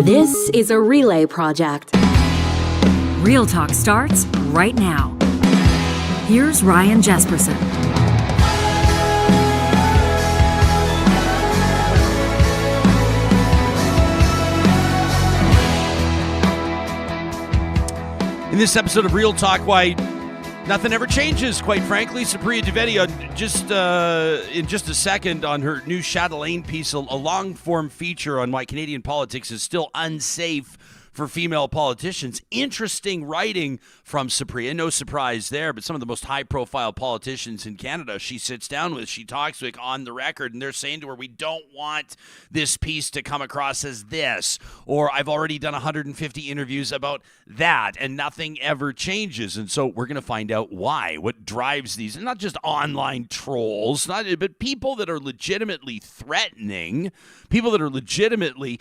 This is a relay project. Real Talk starts right now. Here's Ryan Jesperson. In this episode of Real Talk, why nothing ever changes, quite frankly. Supriya Dwivedi, in just a second, on her new Chatelaine piece, a long-form feature on why Canadian politics is still unsafe for female politicians. Interesting writing from Supriya. No surprise there, but some of the most high-profile politicians in Canada she sits down with, she talks with on the record, and they're saying to her, we don't want this piece to come across as this, or I've already done 150 interviews about that, and nothing ever changes. And so we're going to find out why, what drives these, and not just online trolls, but people that are legitimately threatening, people that are legitimately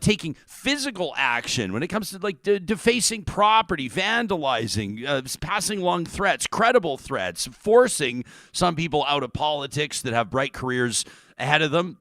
taking physical action when it comes to like defacing property, vandalizing, passing along threats, credible threats, forcing some people out of politics that have bright careers ahead of them,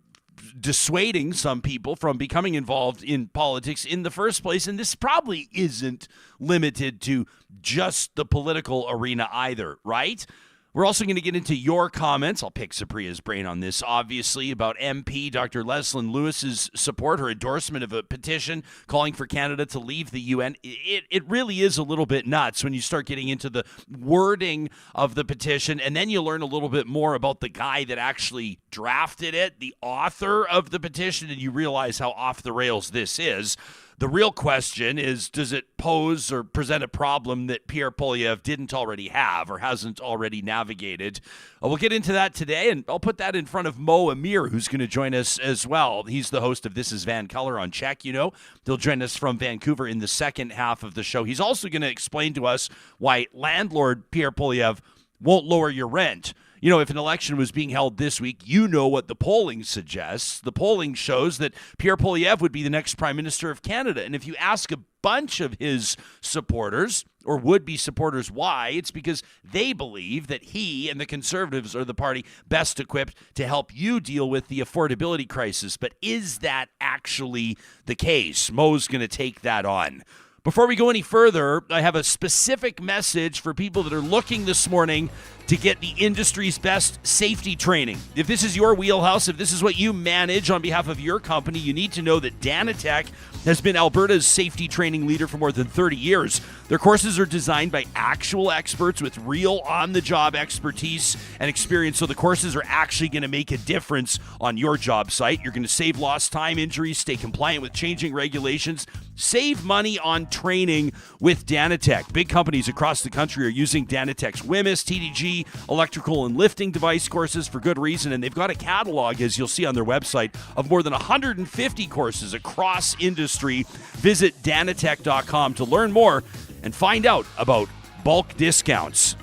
dissuading some people from becoming involved in politics in the first place. And this probably isn't limited to just the political arena either, right? We're also going to get into your comments. I'll pick Supriya's brain on this, obviously, about MP Dr. Leslyn Lewis's support, her endorsement of a petition calling for Canada to leave the UN. It really is a little bit nuts when you start getting into the wording of the petition, and then you learn a little bit more about the guy that actually drafted it, the author of the petition, and you realize how off the rails this is. The real question is, does it pose or present a problem that Pierre Poilievre didn't already have or hasn't already navigated? We'll get into that today, and I'll put that in front of Amir, who's going to join us as well. He's the host of This is Van Color on Check, you know. He'll join us from Vancouver in the second half of the show. He's also going to explain to us why landlord Pierre Poilievre won't lower your rent. You know, if an election was being held this week, you know what the polling suggests. The polling shows that Pierre Poilievre would be the next Prime Minister of Canada. And if you ask a bunch of his supporters or would-be supporters why, it's because they believe that he and the Conservatives are the party best equipped to help you deal with the affordability crisis. But is that actually the case? Mo's going to take that on. Before we go any further, I have a specific message for people that are looking this morning to get the industry's best safety training. If this is your wheelhouse, if this is what you manage on behalf of your company, you need to know that Danatech has been Alberta's safety training leader for more than 30 years. Their courses are designed by actual experts with real on-the-job expertise and experience, so the courses are actually going to make a difference on your job site. You're going to save lost time, injuries, stay compliant with changing regulations, save money on training with Danatech. Big companies across the country are using Danatech's WMIS, TDG, electrical and lifting device courses for good reason, and they've got a catalog, as you'll see on their website, of more than 150 courses across industry. Visit danatech.com to learn more and find out about bulk discounts.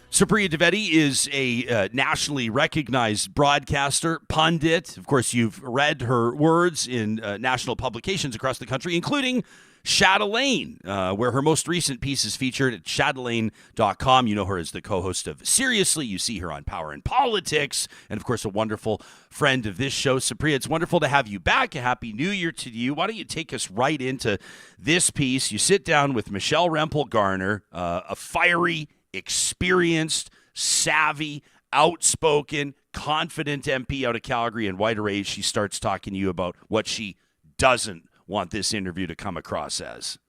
Supriya Dwivedi is a nationally recognized broadcaster, pundit. Of course, you've read her words in national publications across the country, including Chatelaine, where her most recent piece is featured at Chatelaine.com. You know her as the co-host of Seriously. You see her on Power and Politics, and of course, a wonderful friend of this show. Supriya, it's wonderful to have you back. A happy New Year to you. Why don't you take us right into this piece? You sit down with Michelle Rempel-Garner, a fiery, experienced, savvy, outspoken, confident MP out of Calgary and White Array. She starts talking to you about what she doesn't want this interview to come across as.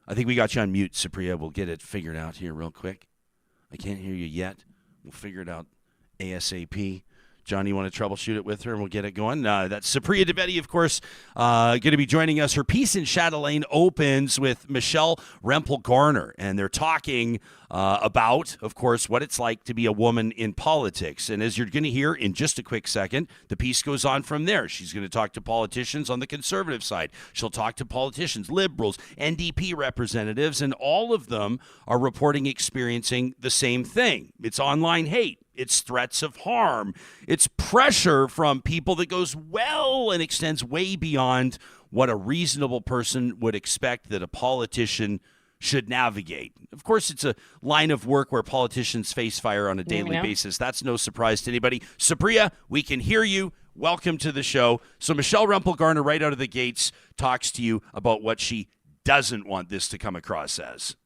I think we got you on mute, Supriya. We'll get it figured out here real quick. I can't hear you yet. We'll figure it out ASAP. John, you want to troubleshoot it with her and we'll get it going? That's Supriya Dwivedi, of course, going to be joining us. Her piece in Chatelaine opens with Michelle Rempel-Garner, and they're talking about, of course, what it's like to be a woman in politics. And as you're going to hear in just a quick second, the piece goes on from there. She's going to talk to politicians on the Conservative side. She'll talk to politicians, Liberals, NDP representatives, and all of them are reporting experiencing the same thing. It's online hate. It's threats of harm. It's pressure from people that goes well and extends way beyond what a reasonable person would expect that a politician should navigate. Of course, it's a line of work where politicians face fire on a daily basis. That's no surprise to anybody. Supriya, we can hear you. welcome to the show. So Michelle Rumpel-Garner, right out of the gates, talks to you about what she doesn't want this to come across as.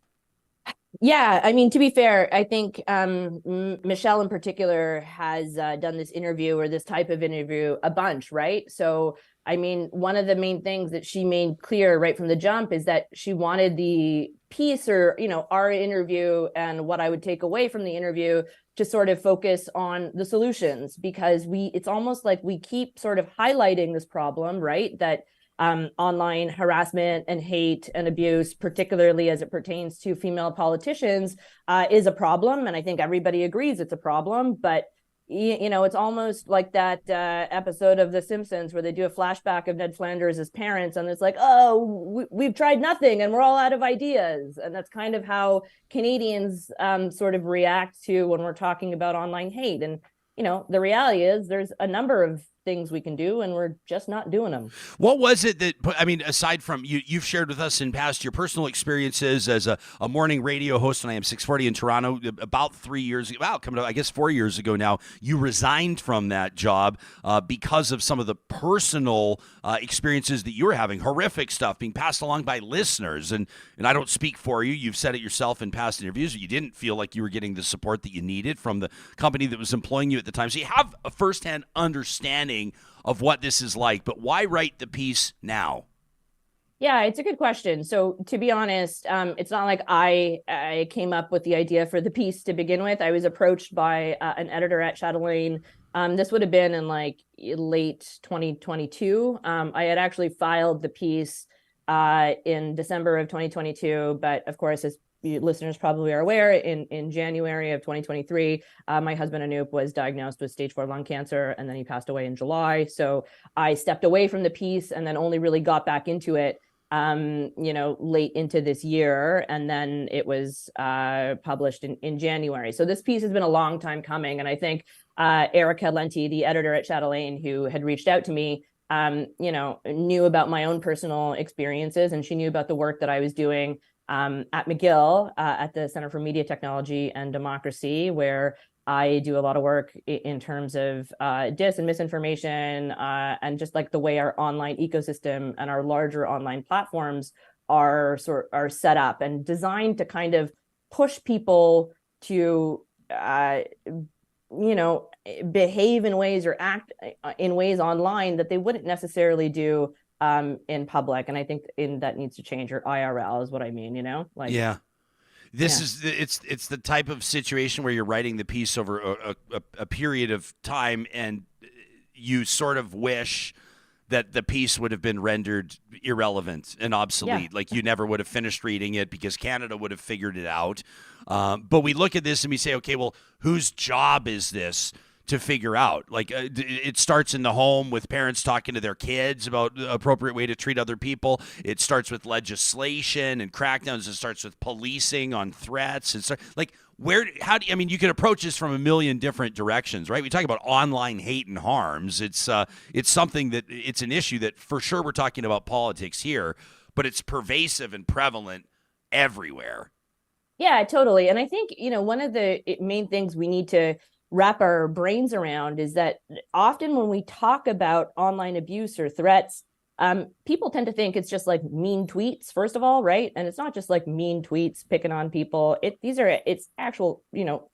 Yeah, I mean, to be fair, I think Michelle in particular has done this interview or this type of interview a bunch, right? So, I mean, one of the main things that she made clear right from the jump is that she wanted the piece or, our interview and what I would take away from the interview to sort of focus on the solutions, because it's almost like we keep sort of highlighting this problem, right? That online harassment and hate and abuse, particularly as it pertains to female politicians, is a problem. And I think everybody agrees it's a problem. But, it's almost like that episode of The Simpsons where they do a flashback of Ned Flanders as parents. And it's like, oh, we've tried nothing and we're all out of ideas. And that's kind of how Canadians sort of react to when we're talking about online hate. And, the reality is there's a number of things we can do and we're just not doing them. What was it that, aside from you've shared with us in past your personal experiences as a morning radio host on AM 640 in Toronto about 3 years ago, coming up, I guess 4 years ago now, you resigned from that job because of some of the personal experiences that you were having, horrific stuff being passed along by listeners. And I don't speak for you. You've said it yourself in past interviews that you didn't feel like you were getting the support that you needed from the company that was employing you at the time. So you have a firsthand understanding of what this is like, but why write the piece now? Yeah, it's a good question. So to be honest, it's not like I came up with the idea for the piece to begin with. I was approached by an editor at Chatelaine. This would have been in like late 2022. I had actually filed the piece in December of 2022, but of course, as listeners probably are aware, in January of 2023, my husband Anoop was diagnosed with stage 4 lung cancer, and then he passed away in July. So I stepped away from the piece and then only really got back into it, late into this year. And then it was published in January. So this piece has been a long time coming. And I think Erica Lenti, the editor at Chatelaine, who had reached out to me, knew about my own personal experiences, and she knew about the work that I was doing at McGill, at the Center for Media Technology and Democracy, where I do a lot of work in terms of dis and misinformation, and just like the way our online ecosystem and our larger online platforms are set up and designed to kind of push people to behave in ways or act in ways online that they wouldn't necessarily do in public. And I think that needs to change, or IRL is what I mean, yeah. Is it's the type of situation where you're writing the piece over a period of time, and you sort of wish that the piece would have been rendered irrelevant and obsolete. Yeah. Like you never would have finished reading it because Canada would have figured it out. But we look at this and we say, okay, well, whose job is this to figure out? Like it starts in the home with parents talking to their kids about the appropriate way to treat other people. It starts with legislation and crackdowns. It starts with policing on threats. It's like you can approach this from a million different directions, right? We talk about online hate and harms. It's something that it's an issue that for sure we're talking about politics here, but it's pervasive and prevalent everywhere. Yeah, totally. And I think, one of the main things we need to wrap our brains around is that often when we talk about online abuse or threats, people tend to think it's just like mean tweets, first of all, right? And it's not just like mean tweets picking on people. It's actual,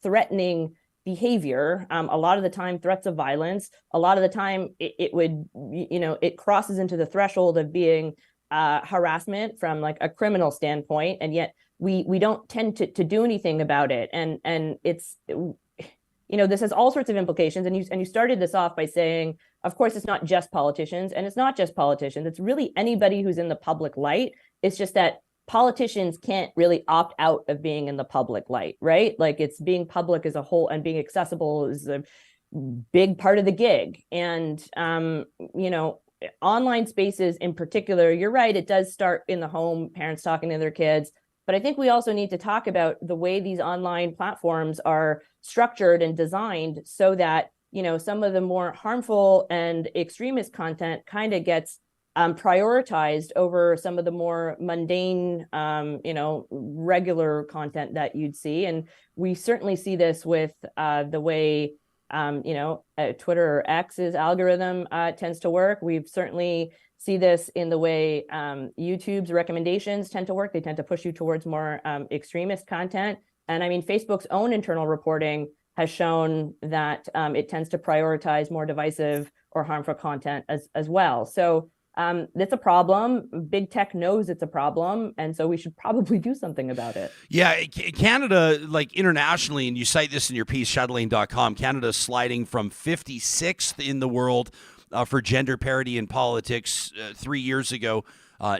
threatening behavior. A lot of the time, threats of violence. A lot of the time, it crosses into the threshold of being harassment from like a criminal standpoint, and yet we don't tend to do anything about it. And it's this has all sorts of implications. And you started this off by saying, of course, it's not just politicians, and it's not just politicians. It's really anybody who's in the public light. It's just that politicians can't really opt out of being in the public light, right? Like it's being public as a whole, and being accessible is a big part of the gig. And, online spaces in particular, you're right, it does start in the home, parents talking to their kids. But I think we also need to talk about the way these online platforms are structured and designed so that, some of the more harmful and extremist content kind of gets prioritized over some of the more mundane, regular content that you'd see. And we certainly see this with the way Twitter or X's algorithm tends to work. We've certainly see this in the way YouTube's recommendations tend to work. They tend to push you towards more extremist content. And I mean, Facebook's own internal reporting has shown that it tends to prioritize more divisive or harmful content as well. So it's a problem. Big tech knows it's a problem, and so we should probably do something about it. Yeah, Canada, like internationally, and you cite this in your piece, Chatelaine.com, Canada's sliding from 56th in the world for gender parity in politics 3 years ago,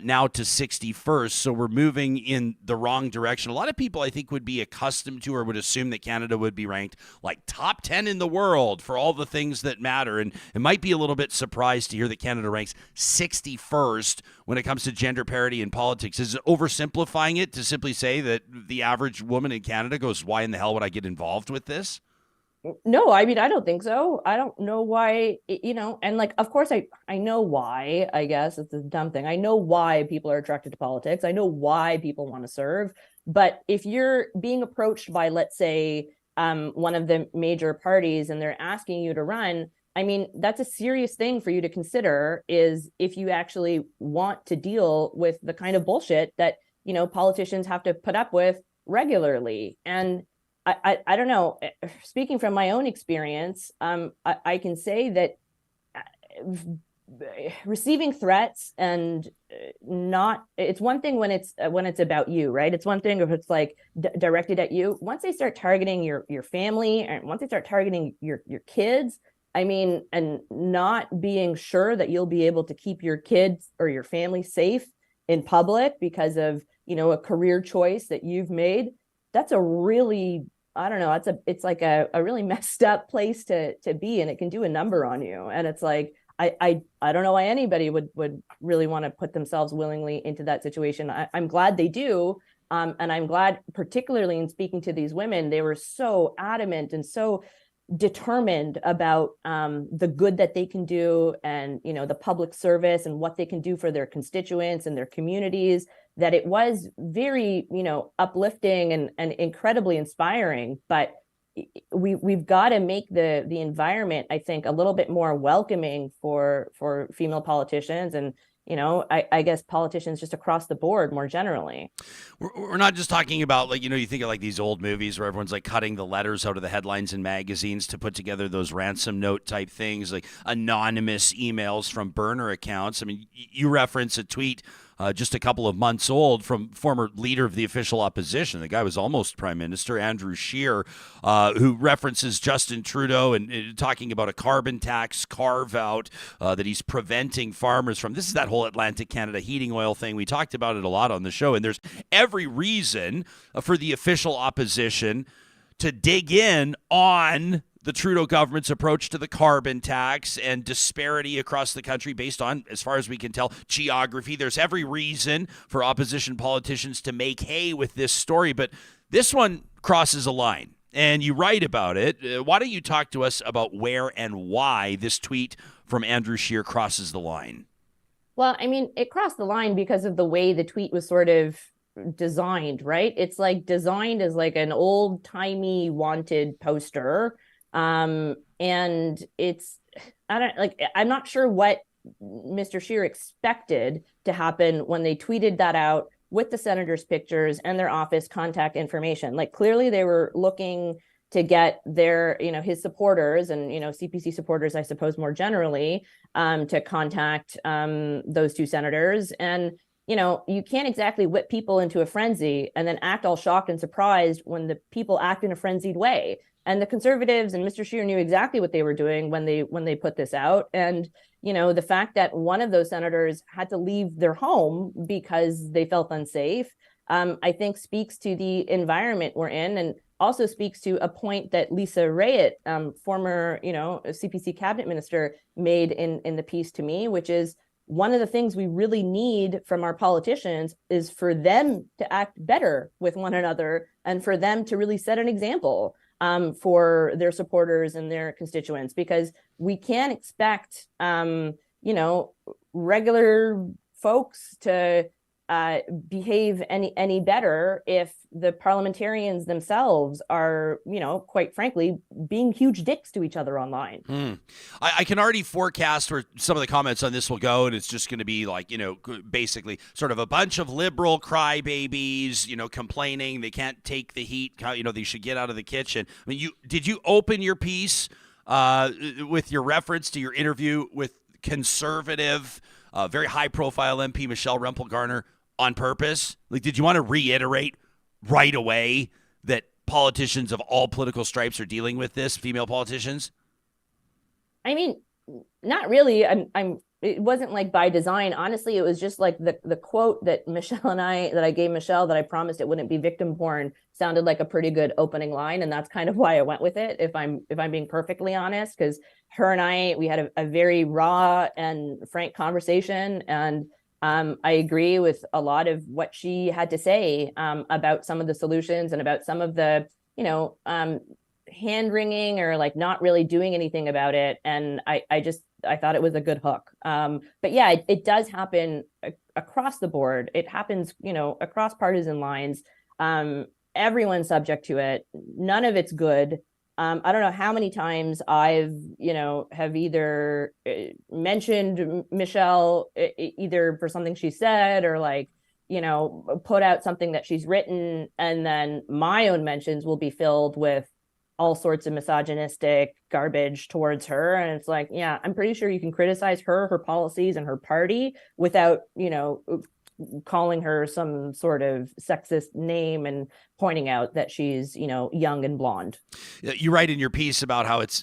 now to 61st. So we're moving in the wrong direction. A lot of people, I think, would be accustomed to or would assume that Canada would be ranked like top 10 in the world for all the things that matter. And it might be a little bit surprised to hear that Canada ranks 61st when it comes to gender parity in politics. Is it oversimplifying it to simply say that the average woman in Canada goes, why in the hell would I get involved with this? No, I mean, I don't think so. I don't know why, and like, of course, I know why. I guess it's a dumb thing. I know why people are attracted to politics. I know why people want to serve. But if you're being approached by, let's say, one of the major parties and they're asking you to run, I mean, that's a serious thing for you to consider, is if you actually want to deal with the kind of bullshit that, politicians have to put up with regularly. And I don't know. Speaking from my own experience, I can say that receiving threats and it's one thing when it's about you, right? It's one thing if it's like directed at you. Once they start targeting your family, and once they start targeting your kids, I mean, and not being sure that you'll be able to keep your kids or your family safe in public because of a career choice that you've made. That's a really, I don't know, it's like a really messed up place to be, and it can do a number on you. And it's like, I don't know why anybody would really want to put themselves willingly into that situation. I'm glad they do. And I'm glad, particularly in speaking to these women, they were so adamant and so determined about the good that they can do, and the public service and what they can do for their constituents and their communities, that it was very uplifting and incredibly inspiring. But we've got to make the environment, I think, a little bit more welcoming for female politicians, and I guess politicians just across the board more generally. We're not just talking about, like, you think of like these old movies where everyone's like cutting the letters out of the headlines in magazines to put together those ransom note type things, like anonymous emails from burner accounts. I mean, you reference a tweet just a couple of months old from former leader of the official opposition. The guy was almost prime minister, Andrew Scheer, who references Justin Trudeau and talking about a carbon tax carve out that he's preventing farmers from. This is that whole Atlantic Canada heating oil thing. We talked about it a lot on the show, and there's every reason for the official opposition to dig in on the Trudeau government's approach to the carbon tax and disparity across the country based on, as far as we can tell, geography. There's every reason for opposition politicians to make hay with this story, but this one crosses a line, and you write about it. Why don't you talk to us about where and why this tweet from Andrew Scheer crosses the line? Well, I mean, it crossed the line because of the way the tweet was sort of designed, right? It's like designed as like an old-timey wanted poster. And I'm not sure what Mr. Scheer expected to happen when they tweeted that out with the senators' pictures and their office contact information. Like, clearly they were looking to get their, his supporters and, CPC supporters, I suppose, more generally, to contact those two senators. And, you can't exactly whip people into a frenzy and then act all shocked and surprised when the people act in a frenzied way. And the Conservatives and Mr. Scheer knew exactly what they were doing when they put this out. And, the fact that one of those senators had to leave their home because they felt unsafe, I think speaks to the environment we're in, and also speaks to a point that Lisa Rayett, former, CPC cabinet minister, made in the piece to me, which is one of the things we really need from our politicians is for them to act better with one another and for them to really set an example for their supporters and their constituents, because we can't expect, regular folks to behave any better if the parliamentarians themselves are, quite frankly, being huge dicks to each other online. I can already forecast where some of the comments on this will go, and it's just going to be like, basically sort of a bunch of liberal crybabies, complaining they can't take the heat, they should get out of the kitchen. I mean, did you open your piece with your reference to your interview with conservative, very high-profile MP Michelle Rempel-Garner on purpose? Like, did you want to reiterate right away that politicians of all political stripes are dealing with this, female politicians? I mean, not really. It wasn't like by design. Honestly, it was just like the quote that I gave Michelle, that I promised it wouldn't be victim porn, sounded like a pretty good opening line. And that's kind of why I went with it, if I'm being perfectly honest, because her and we had a very raw and frank conversation. And I agree with a lot of what she had to say about some of the solutions and about some of the, hand wringing or like not really doing anything about it. And I thought it was a good hook. But yeah, it does happen across the board. It happens, across partisan lines. Everyone's subject to it. None of it's good. I don't know how many times I've, have either mentioned Michelle either for something she said or like, put out something that she's written, and then my own mentions will be filled with all sorts of misogynistic garbage towards her. And it's like, yeah, I'm pretty sure you can criticize her policies and her party without, calling her some sort of sexist name and pointing out that she's, young and blonde. You write in your piece about how it's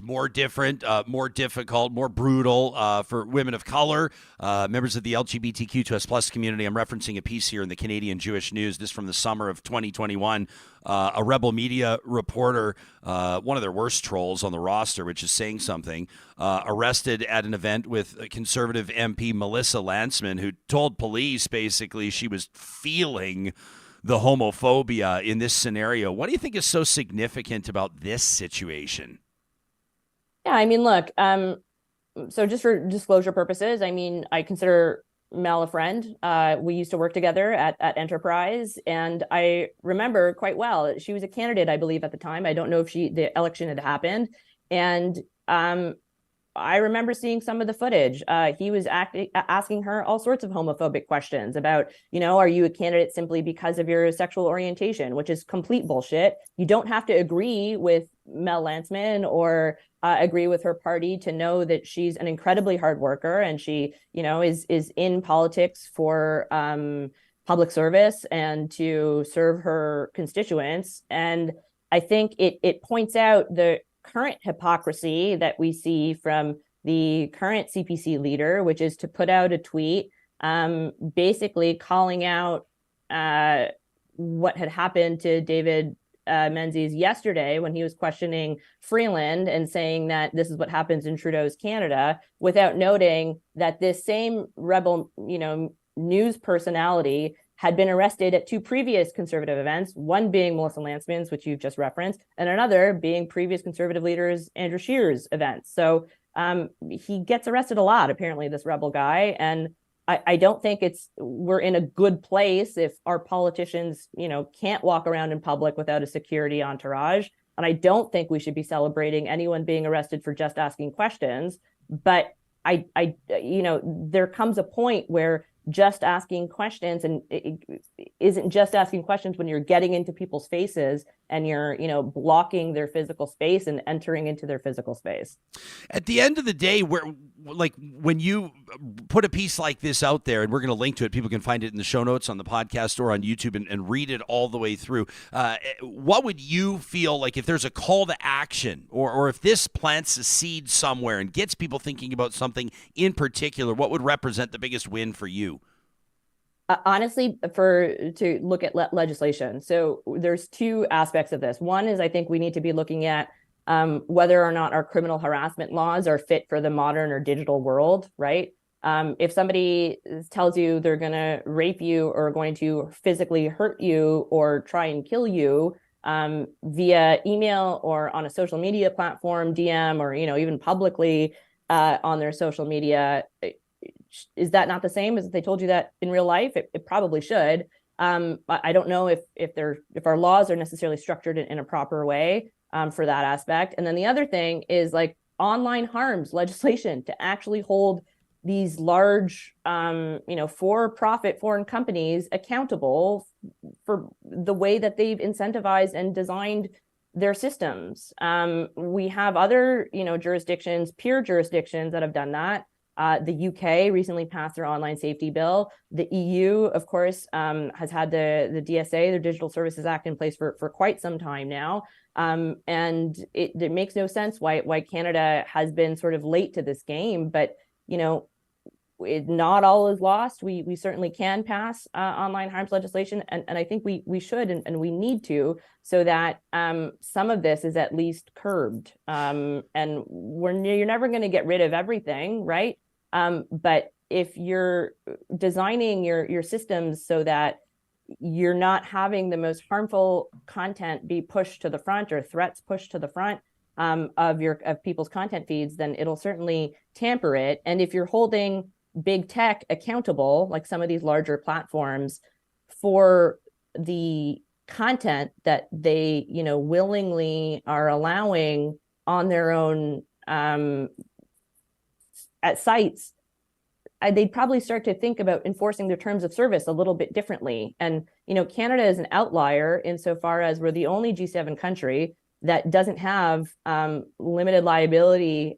more different, more difficult, more brutal for women of color, members of the LGBTQ2S plus community. I'm referencing a piece here in the Canadian Jewish News, this from the summer of 2021. A Rebel Media reporter, one of their worst trolls on the roster, which is saying something, arrested at an event with conservative MP Melissa Lantsman, who told police basically she was feeling the homophobia in this scenario. What do you think is so significant about this situation? Yeah, I mean, look, so just for disclosure purposes, I mean, I consider Mel a friend. We used to work together at Enterprise, and I remember quite well. She was a candidate, I believe, at the time. I don't know if the election had happened. And I remember seeing some of the footage. He was asking her all sorts of homophobic questions about, are you a candidate simply because of your sexual orientation, which is complete bullshit. You don't have to agree with Mel Lantsman or agree with her party to know that she's an incredibly hard worker, and she, is in politics for public service and to serve her constituents. And I think it points out the current hypocrisy that we see from the current CPC leader, which is to put out a tweet basically calling out what had happened to David Menzies yesterday when he was questioning Freeland and saying that this is what happens in Trudeau's Canada, without noting that this same Rebel, news personality had been arrested at two previous conservative events, one being Melissa Lantsman's, which you've just referenced, and another being previous conservative leaders Andrew Scheer's events. So he gets arrested a lot, apparently, this Rebel guy. And I don't think we're in a good place if our politicians, can't walk around in public without a security entourage. And I don't think we should be celebrating anyone being arrested for just asking questions. But there comes a point where just asking questions, and it isn't just asking questions when you're getting into people's faces and you're, blocking their physical space and entering into their physical space. At the end of the day, when you put a piece like this out there, and we're going to link to it, people can find it in the show notes on the podcast or on YouTube and read it all the way through. What would you feel like if there's a call to action, or if this plants a seed somewhere and gets people thinking about something in particular, what would represent the biggest win for you? Honestly, to look at legislation. So there's two aspects of this. One is I think we need to be looking at whether or not our criminal harassment laws are fit for the modern or digital world, right? If somebody tells you they're going to rape you or going to physically hurt you or try and kill you via email or on a social media platform, DM, or even publicly on their social media, is that not the same as if they told you that in real life? It probably should. I don't know if our laws are necessarily structured in a proper way for that aspect. And then the other thing is like online harms legislation to actually hold these large, for-profit foreign companies accountable for the way that they've incentivized and designed their systems. We have other, jurisdictions, peer jurisdictions that have done that. The UK recently passed their online safety bill. The EU, of course, has had the DSA, the Digital Services Act, in place for quite some time now. And it makes no sense why Canada has been sort of late to this game. But, not all is lost. We certainly can pass online harms legislation, and I think we should and we need to, so that some of this is at least curbed. And you're never going to get rid of everything, right? But if you're designing your systems so that you're not having the most harmful content be pushed to the front or threats pushed to the front of people's content feeds, then it'll certainly tamper it. And if you're holding big tech accountable, like some of these larger platforms, for the content that they, willingly are allowing on their own at sites, they'd probably start to think about enforcing their terms of service a little bit differently. And, Canada is an outlier insofar as we're the only G7 country that doesn't have limited liability,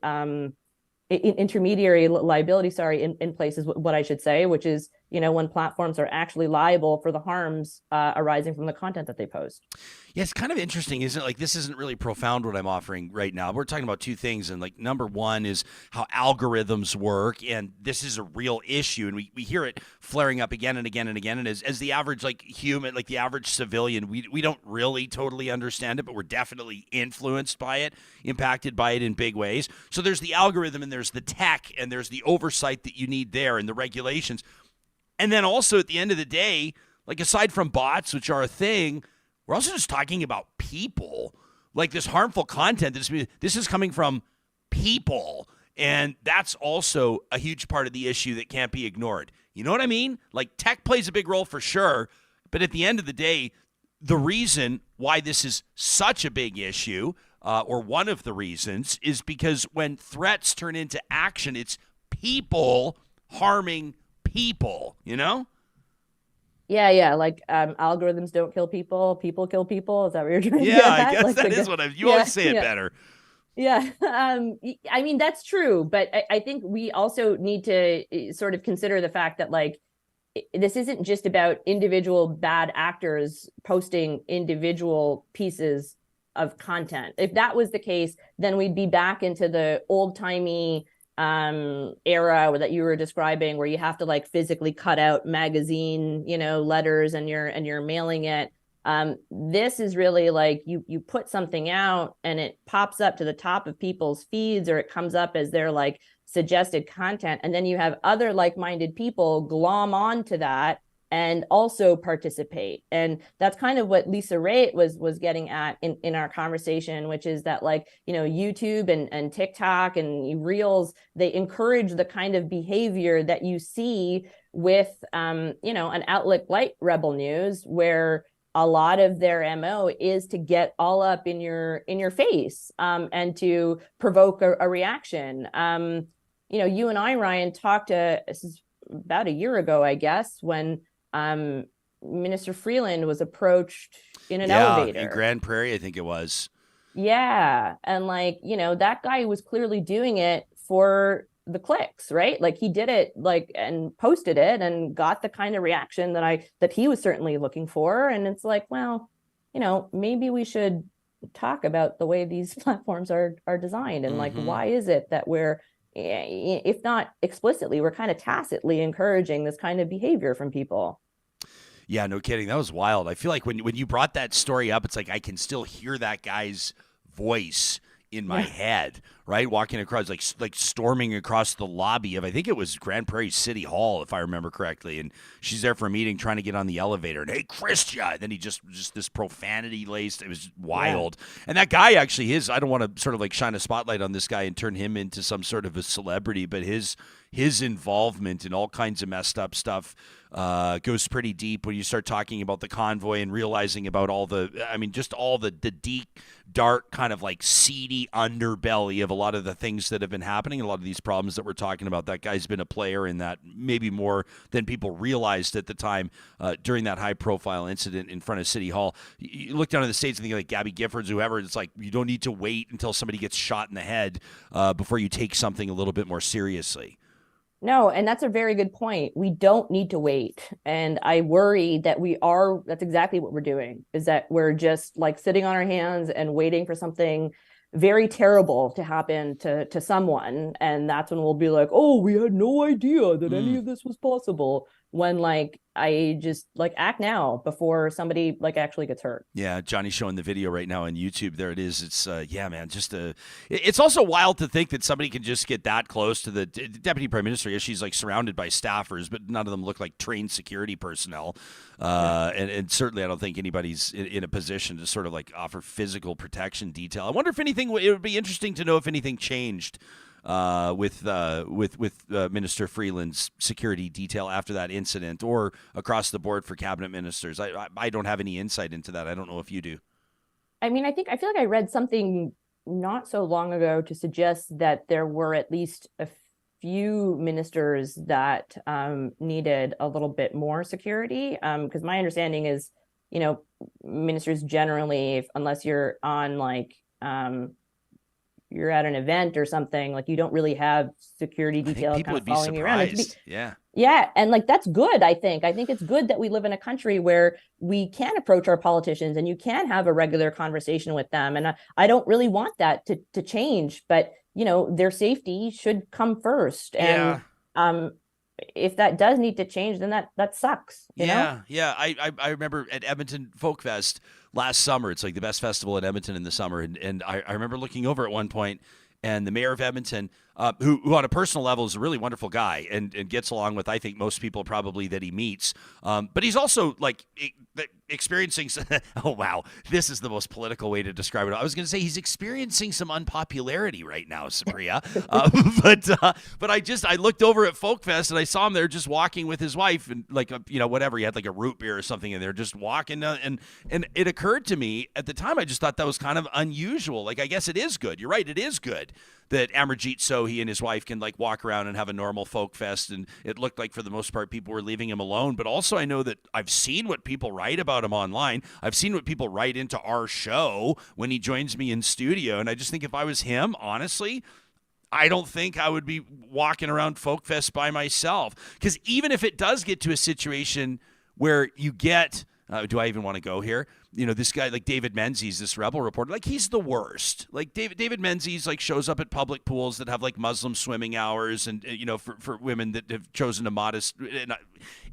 intermediary liability, in place is what I should say, which is, when platforms are actually liable for the harms arising from the content that they post. Yeah, it's kind of interesting, isn't it? Like, this isn't really profound what I'm offering right now. We're talking about two things. And like, number one is how algorithms work. And this is a real issue. And we hear it flaring up again and again and again. And as the average human, like the average civilian, we don't really totally understand it, but we're definitely influenced by it, impacted by it in big ways. So there's the algorithm and there's the tech and there's the oversight that you need there and the regulations. And then also at the end of the day, like aside from bots, which are a thing, we're also just talking about people. Like this harmful content, this is coming from people. And that's also a huge part of the issue that can't be ignored. You know what I mean? Like tech plays a big role for sure. But at the end of the day, the reason why this is such a big issue, or one of the reasons, is because when threats turn into action, it's people harming people, Yeah. Like algorithms don't kill people, people kill people. Is that what you're trying to get at? I guess that is what you always say it better. Yeah. I mean, that's true. But I think we also need to sort of consider the fact that this isn't just about individual bad actors posting individual pieces of content. If that was the case, then we'd be back into the old-timey era that you were describing, where you have to physically cut out magazine letters and you're mailing it. This is really you put something out and it pops up to the top of people's feeds, or it comes up as their suggested content, and then you have other like-minded people glom onto that and also participate. And that's kind of what Lisa Raitt was getting at in our conversation, which is that YouTube and TikTok and Reels, they encourage the kind of behavior that you see with an outlet like Rebel News, where a lot of their MO is to get all up in your face and to provoke a reaction. You and I, Ryan, talked this is about a year ago, I guess, when Minister Freeland was approached in an elevator in Grand Prairie, I think it was. Yeah. And that guy was clearly doing it for the clicks, right? He did it and posted it and got the kind of reaction that he was certainly looking for. And it's well, maybe we should talk about the way these platforms are designed and why is it that we're, if not explicitly, we're kind of tacitly encouraging this kind of behavior from people. Yeah, no kidding. That was wild. I feel like when you brought that story up, it's I can still hear that guy's voice in my head, right? Walking across, like storming across the lobby of, I think it was Grand Prairie City Hall, if I remember correctly. And she's there for a meeting, trying to get on the elevator. And, hey, Christian! And then he just this profanity laced. It was wild. Yeah. And that guy actually I don't want to sort of like shine a spotlight on this guy and turn him into some sort of a celebrity, but his involvement in all kinds of messed up stuff goes pretty deep when you start talking about the convoy and realizing about all the deep, dark, kind of like seedy underbelly of a lot of the things that have been happening, a lot of these problems that we're talking about. That guy's been a player in that, maybe more than people realized at the time during that high-profile incident in front of City Hall. You look down in the States and think like Gabby Giffords, whoever, it's like you don't need to wait until somebody gets shot in the head before you take something a little bit more seriously. No, and that's a very good point. We don't need to wait. And I worry that that's exactly what we're doing, is that we're just like sitting on our hands and waiting for something very terrible to happen to someone. And that's when we'll be like, oh, we had no idea that any of this was possible. When like I just like act now before somebody like actually gets hurt. Yeah, Johnny's showing the video right now on YouTube. There it is. It's yeah, man. It's also wild to think that somebody can just get that close to the deputy prime minister. Yes, she's like surrounded by staffers, but none of them look like trained security personnel. And certainly, I don't think anybody's in a position to sort of like offer physical protection detail. I wonder if anything. It would be interesting to know if anything changed with Minister Freeland's security detail after that incident, or across the board for cabinet ministers. I don't have any insight into that. I don't know if you do. I mean, I feel like I read something not so long ago to suggest that there were at least a few ministers that needed a little bit more security. Because my understanding is, ministers generally, unless you're on like you're at an event or something, like you don't really have security detail kind of following you around. Yeah. And like, that's good. I think it's good that we live in a country where we can approach our politicians and you can have a regular conversation with them. And I don't really want that to change, but their safety should come first. And if that does need to change, then that sucks. You know? Yeah. I remember at Edmonton Folk Fest last summer. It's like the best festival in Edmonton in the summer. And I remember looking over at one point, and the mayor of Edmonton, who on a personal level is a really wonderful guy and gets along with, I think, most people probably that he meets. But he's also like experiencing, oh, wow, this is the most political way to describe it. I was going to say he's experiencing some unpopularity right now, Supriya. But I looked over at Folk Fest and I saw him there just walking with his wife and like, whatever. He had like a root beer or something and they're just walking. And it occurred to me at the time, I just thought that was kind of unusual. Like, I guess it is good. You're right. It is good that Amarjeet Sohi and his wife can like walk around and have a normal folk fest. And it looked like for the most part, people were leaving him alone. But also I know that I've seen what people write about him online. I've seen what people write into our show when he joins me in studio. And I just think if I was him, honestly, I don't think I would be walking around Folk Fest by myself. Because even if it does get to a situation where you get, do I even want to go here? This guy like David Menzies, this rebel reporter, like he's the worst. Like David Menzies like shows up at public pools that have like Muslim swimming hours and for women that have chosen a modest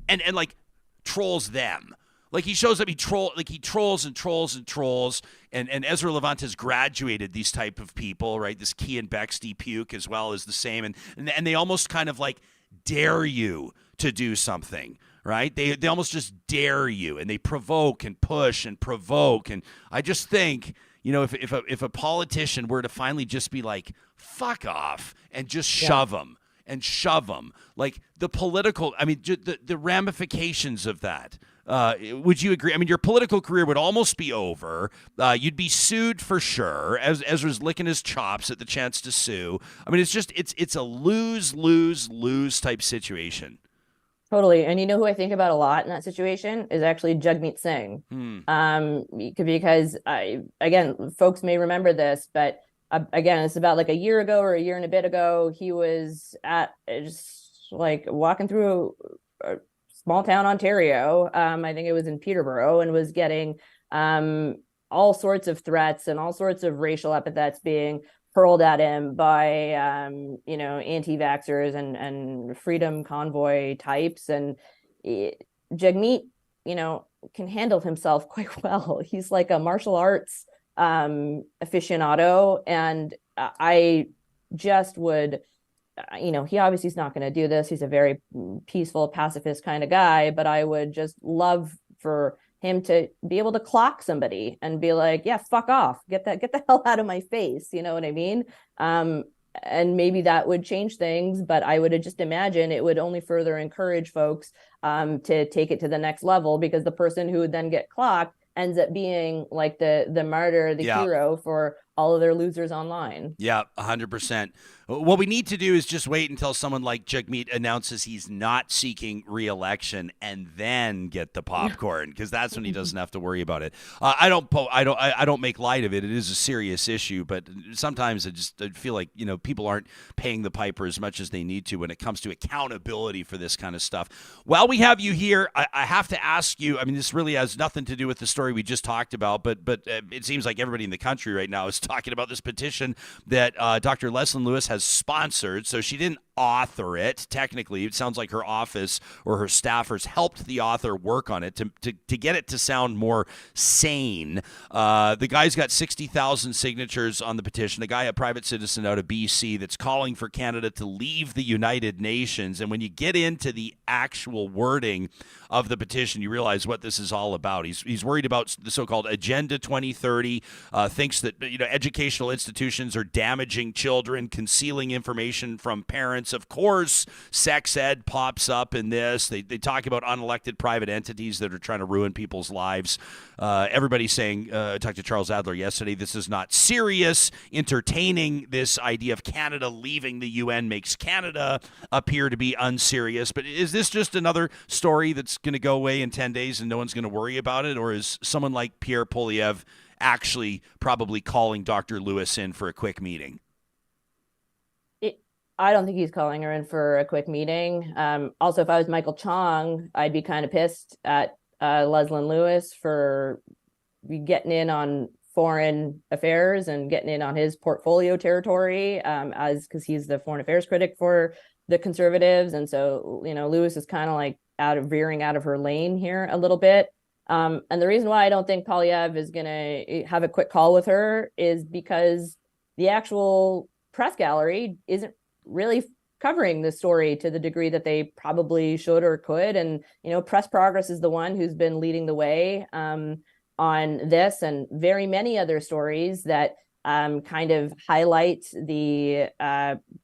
and like trolls them. Like he shows up, he trolls and trolls and trolls. And Ezra Levant has graduated these type of people, right? This Kean Bexty puke as well as the same. And they almost kind of like dare you to do something, right? They almost just dare you, and they provoke and push and provoke. And I just think, if a politician were to finally just be like, fuck off and just shove them and shove them, like the political, the ramifications of that. Would you agree? I mean, your political career would almost be over. You'd be sued for sure. Ezra's licking his chops at the chance to sue. I mean, it's a lose type situation. Totally. And who I think about a lot in that situation is actually Jagmeet Singh. Because folks may remember this, but again, it's about like a year ago or a year and a bit ago, he was at just like walking through a small town Ontario. I think it was in Peterborough, and was getting all sorts of threats and all sorts of racial epithets being hurled at him by anti-vaxxers and freedom convoy types. And Jagmeet can handle himself quite well. He's like a martial arts aficionado, and I just would, he obviously is not going to do this. He's a very peaceful, pacifist kind of guy, but I would just love for him to be able to clock somebody and be like, yeah, fuck off, get the hell out of my face. You know what I mean? And maybe that would change things, but I would just imagine it would only further encourage folks to take it to the next level, because the person who would then get clocked ends up being like the martyr, the hero for all of their losers online. Yeah, 100%. What we need to do is just wait until someone like Jagmeet announces he's not seeking re-election, and then get the popcorn, because that's when he doesn't have to worry about it. I don't make light of it. It is a serious issue, but sometimes I feel like people aren't paying the piper as much as they need to when it comes to accountability for this kind of stuff. While we have you here, I have to ask you. I mean, this really has nothing to do with the story we just talked about, but it seems like everybody in the country right now is talking about this petition that Dr. Leslyn Lewis has sponsored. So she didn't author it. Technically, it sounds like her office or her staffers helped the author work on it to get it to sound more sane. The guy's got 60,000 signatures on the petition. A guy, a private citizen out of BC, that's calling for Canada to leave the United Nations. And when you get into the actual wording of the petition, you realize what this is all about. He's worried about the so-called Agenda 2030, thinks that educational institutions are damaging children, concealing information from parents. Of course, sex ed pops up in this. They talk about unelected private entities that are trying to ruin people's lives. Everybody's saying, I talked to Charles Adler yesterday, this is not serious. Entertaining this idea of Canada leaving the UN makes Canada appear to be unserious. But is this just another story that's going to go away in 10 days and no one's going to worry about it? Or is someone like Pierre Poilievre actually probably calling Dr. Lewis in for a quick meeting? I don't think he's calling her in for a quick meeting. Also, if I was Michael Chong, I'd be kind of pissed at Leslyn Lewis for getting in on foreign affairs and getting in on his portfolio territory, because he's the foreign affairs critic for the Conservatives. And so, Lewis is kind of like veering out of her lane here a little bit. And the reason why I don't think Poilievre is going to have a quick call with her is because the actual press gallery isn't really covering the story to the degree that they probably should or could. And, Press Progress is the one who's been leading the way on this and very many other stories that kind of highlight the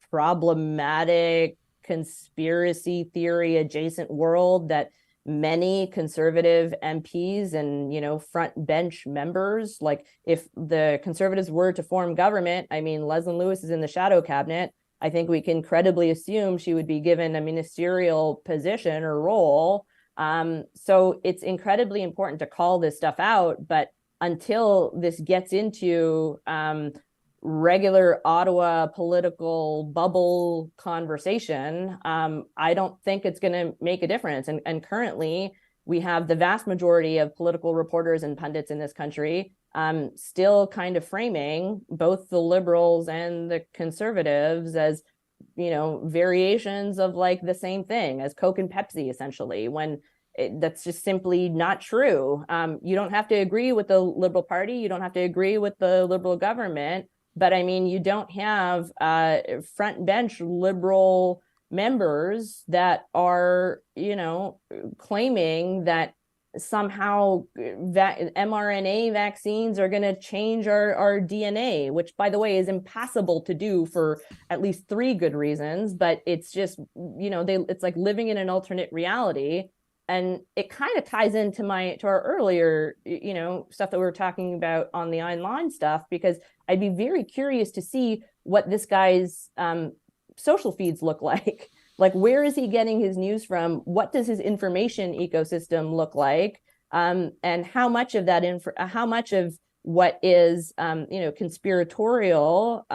problematic conspiracy theory adjacent world that many Conservative MPs and, front bench members, like if the Conservatives were to form government, I mean, Leslyn Lewis is in the shadow cabinet. I think we can credibly assume she would be given a ministerial position or role. So it's incredibly important to call this stuff out. But until this gets into regular Ottawa political bubble conversation, I don't think it's going to make a difference. And currently, we have the vast majority of political reporters and pundits in this country still kind of framing both the Liberals and the Conservatives as, variations of like the same thing, as Coke and Pepsi, essentially, when that's just simply not true. You don't have to agree with the Liberal Party. You don't have to agree with the Liberal government. But I mean, you don't have front bench Liberal members that are, claiming that somehow mRNA vaccines are going to change our DNA, which, by the way, is impossible to do for at least 3 good reasons. But it's just, it's like living in an alternate reality. And it kind of ties into our earlier, stuff that we were talking about on the online stuff, because I'd be very curious to see what this guy's social feeds look like. Like, where is he getting his news from? What does his information ecosystem look like? And how much of that how much of what is, conspiratorial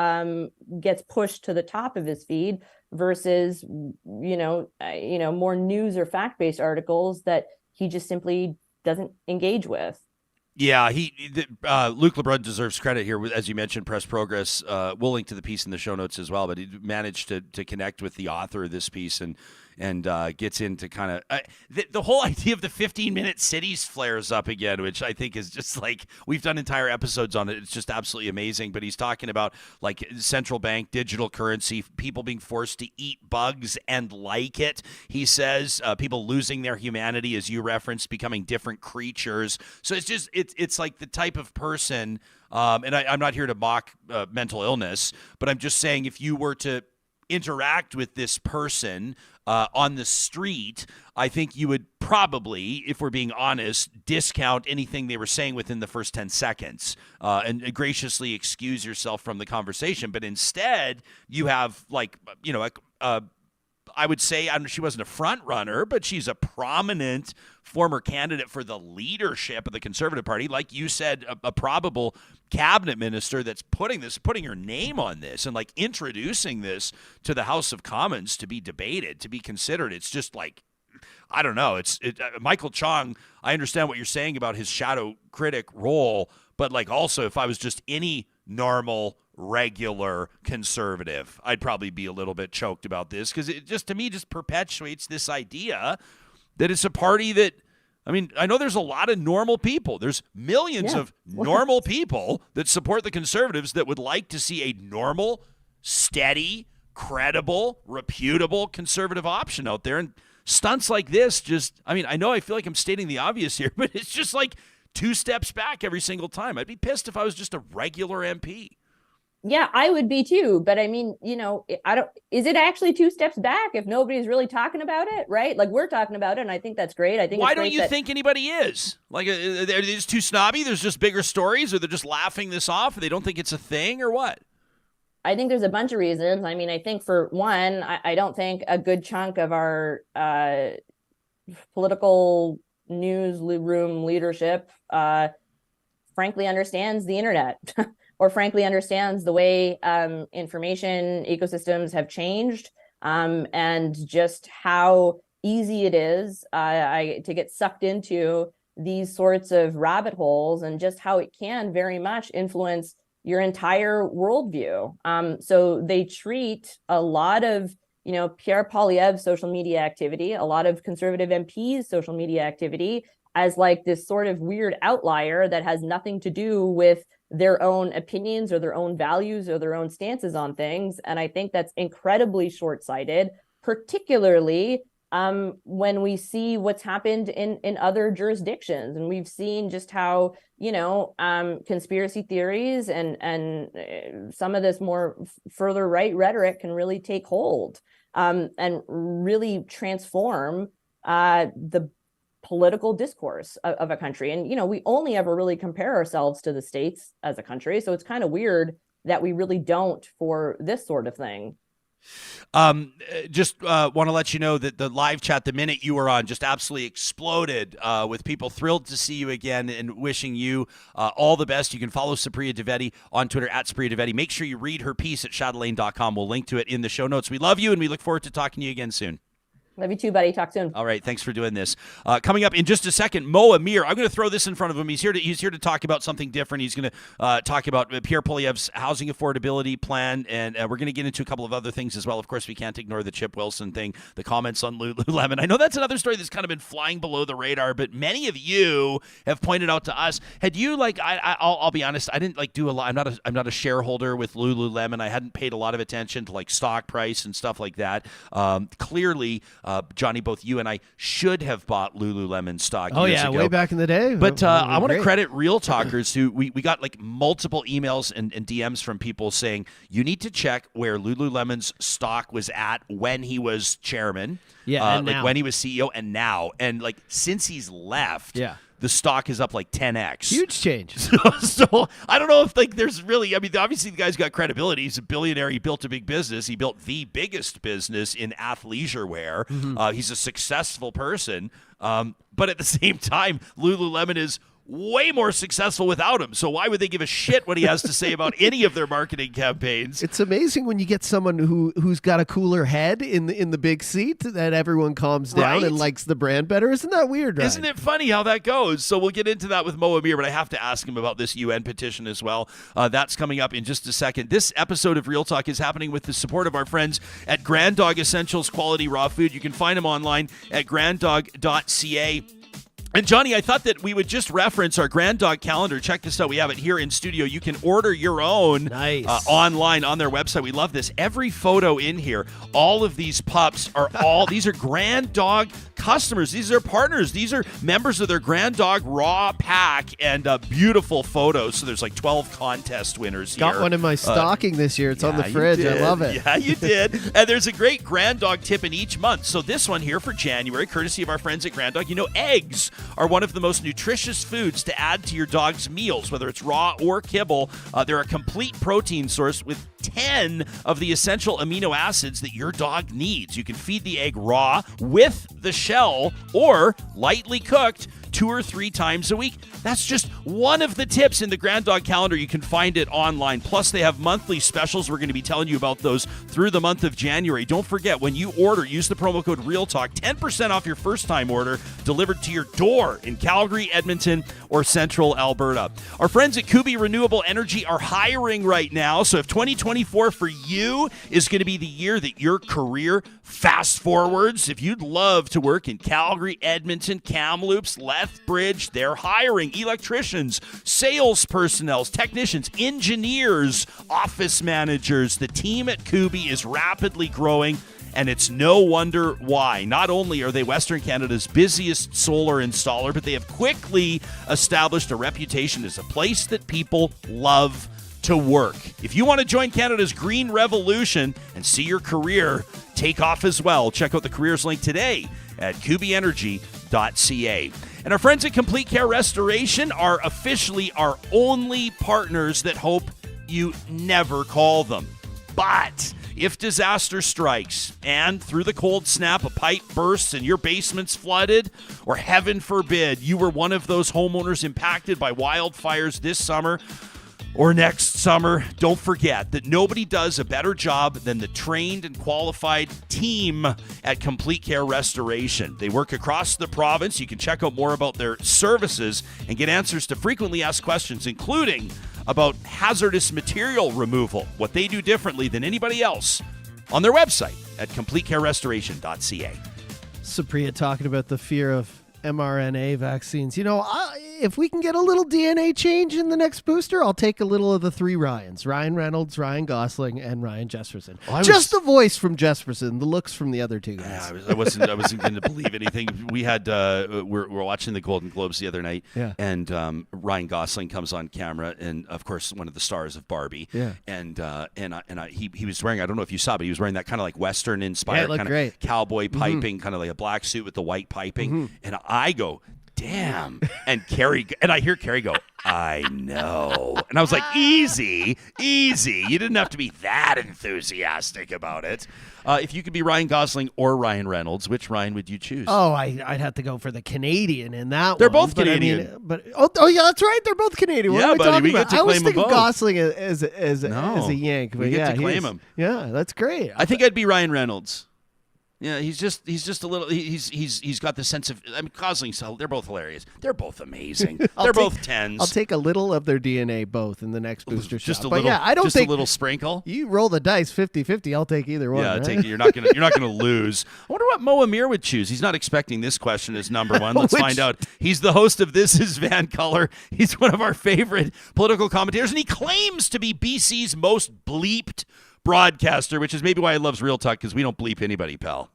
gets pushed to the top of his feed versus, more news or fact-based articles that he just simply doesn't engage with. Yeah, Luc Lebrun deserves credit here. As you mentioned, Press Progress. We'll link to the piece in the show notes as well. But he managed to connect with the author of this piece and gets into kind of the whole idea of the 15-minute cities flares up again, which I think is just like we've done entire episodes on it. It's just absolutely amazing. But he's talking about like central bank digital currency, people being forced to eat bugs and like it. He says people losing their humanity, as you referenced, becoming different creatures. So it's just it's like the type of person. And I'm not here to mock mental illness, but I'm just saying if you were to interact with this person on the street, I think you would probably, if we're being honest, discount anything they were saying within the first 10 seconds and graciously excuse yourself from the conversation. But instead, you have I would say, she wasn't a front runner, but she's a prominent former candidate for the leadership of the Conservative Party. Like you said, a probable cabinet minister that's putting her name on this and like introducing this to the House of Commons to be debated, to be considered. It's just like, I don't know. Michael Chong, I understand what you're saying about his shadow critic role, but like also if I was just any normal regular conservative, I'd probably be a little bit choked about this because it just, to me, just perpetuates this idea that it's a party that, I mean, I know there's a lot of normal people. There's millions of normal people that support the Conservatives that would like to see a normal, steady, credible, reputable conservative option out there. And stunts like this just, I mean, I know I feel like I'm stating the obvious here, but it's just like 2 steps back every single time. I'd be pissed if I was just a regular MP. Yeah, I would be too. But I mean, is it actually 2 steps back if nobody's really talking about it, right? Like we're talking about it, and I think that's great. I think why don't you think anybody is? Like, are they just too snobby? There's just bigger stories, or they're just laughing this off, or they don't think it's a thing, or what? I think there's a bunch of reasons. I mean, I think for one, I don't think a good chunk of our political newsroom leadership frankly understands the internet or frankly understands the way information ecosystems have changed and just how easy it is to get sucked into these sorts of rabbit holes and just how it can very much influence your entire worldview. So they treat a lot of Pierre Poilievre's social media activity, a lot of Conservative MPs' social media activity as like this sort of weird outlier that has nothing to do with their own opinions or their own values or their own stances on things. And I think that's incredibly short-sighted, particularly when we see what's happened in other jurisdictions. And we've seen just how, conspiracy theories and some of this more further right rhetoric can really take hold and really transform the political discourse of a country. And, we only ever really compare ourselves to the States as a country. So it's kind of weird that we really don't for this sort of thing. Just want to let you know that the live chat, the minute you were on, just absolutely exploded with people thrilled to see you again and wishing you all the best. You can follow Supriya Dwivedi on Twitter at Supriya Dwivedi. Make sure you read her piece at chatelaine.com. We'll link to it in the show notes. We love you, and we look forward to talking to you again soon. Love you too, buddy. Talk soon. All right. Thanks for doing this. Coming up in just a second, Amir. I'm going to throw this in front of him. He's here to talk about something different. He's going to talk about Pierre Poilievre's housing affordability plan, and we're going to get into a couple of other things as well. Of course, we can't ignore the Chip Wilson thing, the comments on Lululemon. I know that's another story that's kind of been flying below the radar, but many of you have pointed out to us. Had you I'll be honest, I didn't do a lot. I'm not a shareholder with Lululemon. I hadn't paid a lot of attention to stock price and stuff like that. Clearly, Johnny, both you and I should have bought Lululemon stock years ago. Way back in the day. But I want to credit Real Talkers who we got multiple emails and DMs from people saying you need to check where Lululemon's stock was at when he was chairman, when he was CEO, and now. And since he's left, the stock is up 10x. Huge change. So I don't know if there's really, obviously the guy's got credibility. He's a billionaire. He built a big business. He built the biggest business in athleisure wear. Mm-hmm. He's a successful person. But at the same time, Lululemon is way more successful without him. So why would they give a shit what he has to say about any of their marketing campaigns? It's amazing when you get someone who's got a cooler head in the big seat that everyone calms down and likes the brand better. Isn't that weird, right? Isn't it funny how that goes? So we'll get into that with Mo Amir, but I have to ask him about this UN petition as well. That's coming up in just a second. This episode of Real Talk is happening with the support of our friends at Grand Dog Essentials Quality Raw Food. You can find them online at granddog.ca. And Johnny, I thought that we would just reference our Grand Dog calendar. Check this out. We have it here in studio. You can order your own online on their website. We love this. Every photo in here, all of these pups are these are Grand Dog customers. These are partners. These are members of their Grand Dog Raw Pack, and beautiful photos. So there's like 12 contest winners here. Got one in my stocking this year. It's on the fridge. I love it. Yeah, you did. And there's a great Grand Dog tip in each month. So this one here for January, courtesy of our friends at Grand Dog. You know, eggs are one of the most nutritious foods to add to your dog's meals, whether it's raw or kibble. They're a complete protein source with 10 of the essential amino acids that your dog needs. You can feed the egg raw with the shell or lightly cooked 2 or 3 times a week. That's just one of the tips in the Grand Dog calendar. You can find it online. Plus, they have monthly specials. We're going to be telling you about those through the month of January. Don't forget, when you order, use the promo code REALTALK, 10% off your first-time order, delivered to your door in Calgary, Edmonton, or Central Alberta. Our friends at Kubi Renewable Energy are hiring right now. So if 2024 for you is going to be the year that your career fast forwards, if you'd love to work in Calgary, Edmonton, Kamloops, Lethbridge, they're hiring electricians, sales personnel, technicians, engineers, office managers. The team at Kubi is rapidly growing, and it's no wonder why. Not only are they Western Canada's busiest solar installer, but they have quickly established a reputation as a place that people love to work. If you want to join Canada's green revolution and see your career take off as well, check out the careers link today at kubienergy.ca. And our friends at Complete Care Restoration are officially our only partners that hope you never call them. But if disaster strikes and through the cold snap a pipe bursts and your basement's flooded, or heaven forbid you were one of those homeowners impacted by wildfires this summer or next summer, don't forget that nobody does a better job than the trained and qualified team at Complete Care Restoration. They work across the province. You can check out more about their services and get answers to frequently asked questions, including about hazardous material removal, what they do differently than anybody else, on their website at completecarerestoration.ca. Supriya talking about the fear of mRNA vaccines. You know, if we can get a little DNA change in the next booster, I'll take a little of the 3 Ryans: Ryan Reynolds, Ryan Gosling, and Ryan Jesperson. Just the voice from Jesperson, the looks from the other 2 guys. Yeah, I wasn't going to believe anything. We had we're watching the Golden Globes the other night, and Ryan Gosling comes on camera, and of course one of the stars of Barbie. Yeah, and he was wearing, I don't know if you saw, but he was wearing that kind of like Western inspired kind of cowboy piping, kind of like a black suit with the white piping, and I go, damn. And I hear Carrie go, I know. And I was like, easy. You didn't have to be that enthusiastic about it. If you could be Ryan Gosling or Ryan Reynolds, which Ryan would you choose? Oh, I'd have to go for the Canadian in that They're one. Both Canadian. Oh, yeah, that's right. They're both Canadian. Yeah, buddy, we get to claim them both. I always think of Gosling as a Yank. But we get to claim him. Yeah, that's great. I think I'd be Ryan Reynolds. Yeah, he's just a little. He's got the sense of. I mean, Gosling. They're both hilarious. They're both amazing. They're both 10s. I'll take a little of their DNA both in the next booster shot. Just a little. I don't think a little sprinkle. You roll the dice 50-50. I'll take either one. Yeah, right? You're not gonna lose. I wonder what Mo Amir would choose. He's not expecting this question as number one. Let's find out. He's the host of This Is Van Color. He's one of our favorite political commentators, and he claims to be BC's most bleeped broadcaster, which is maybe why he loves Real Talk, because we don't bleep anybody, pal.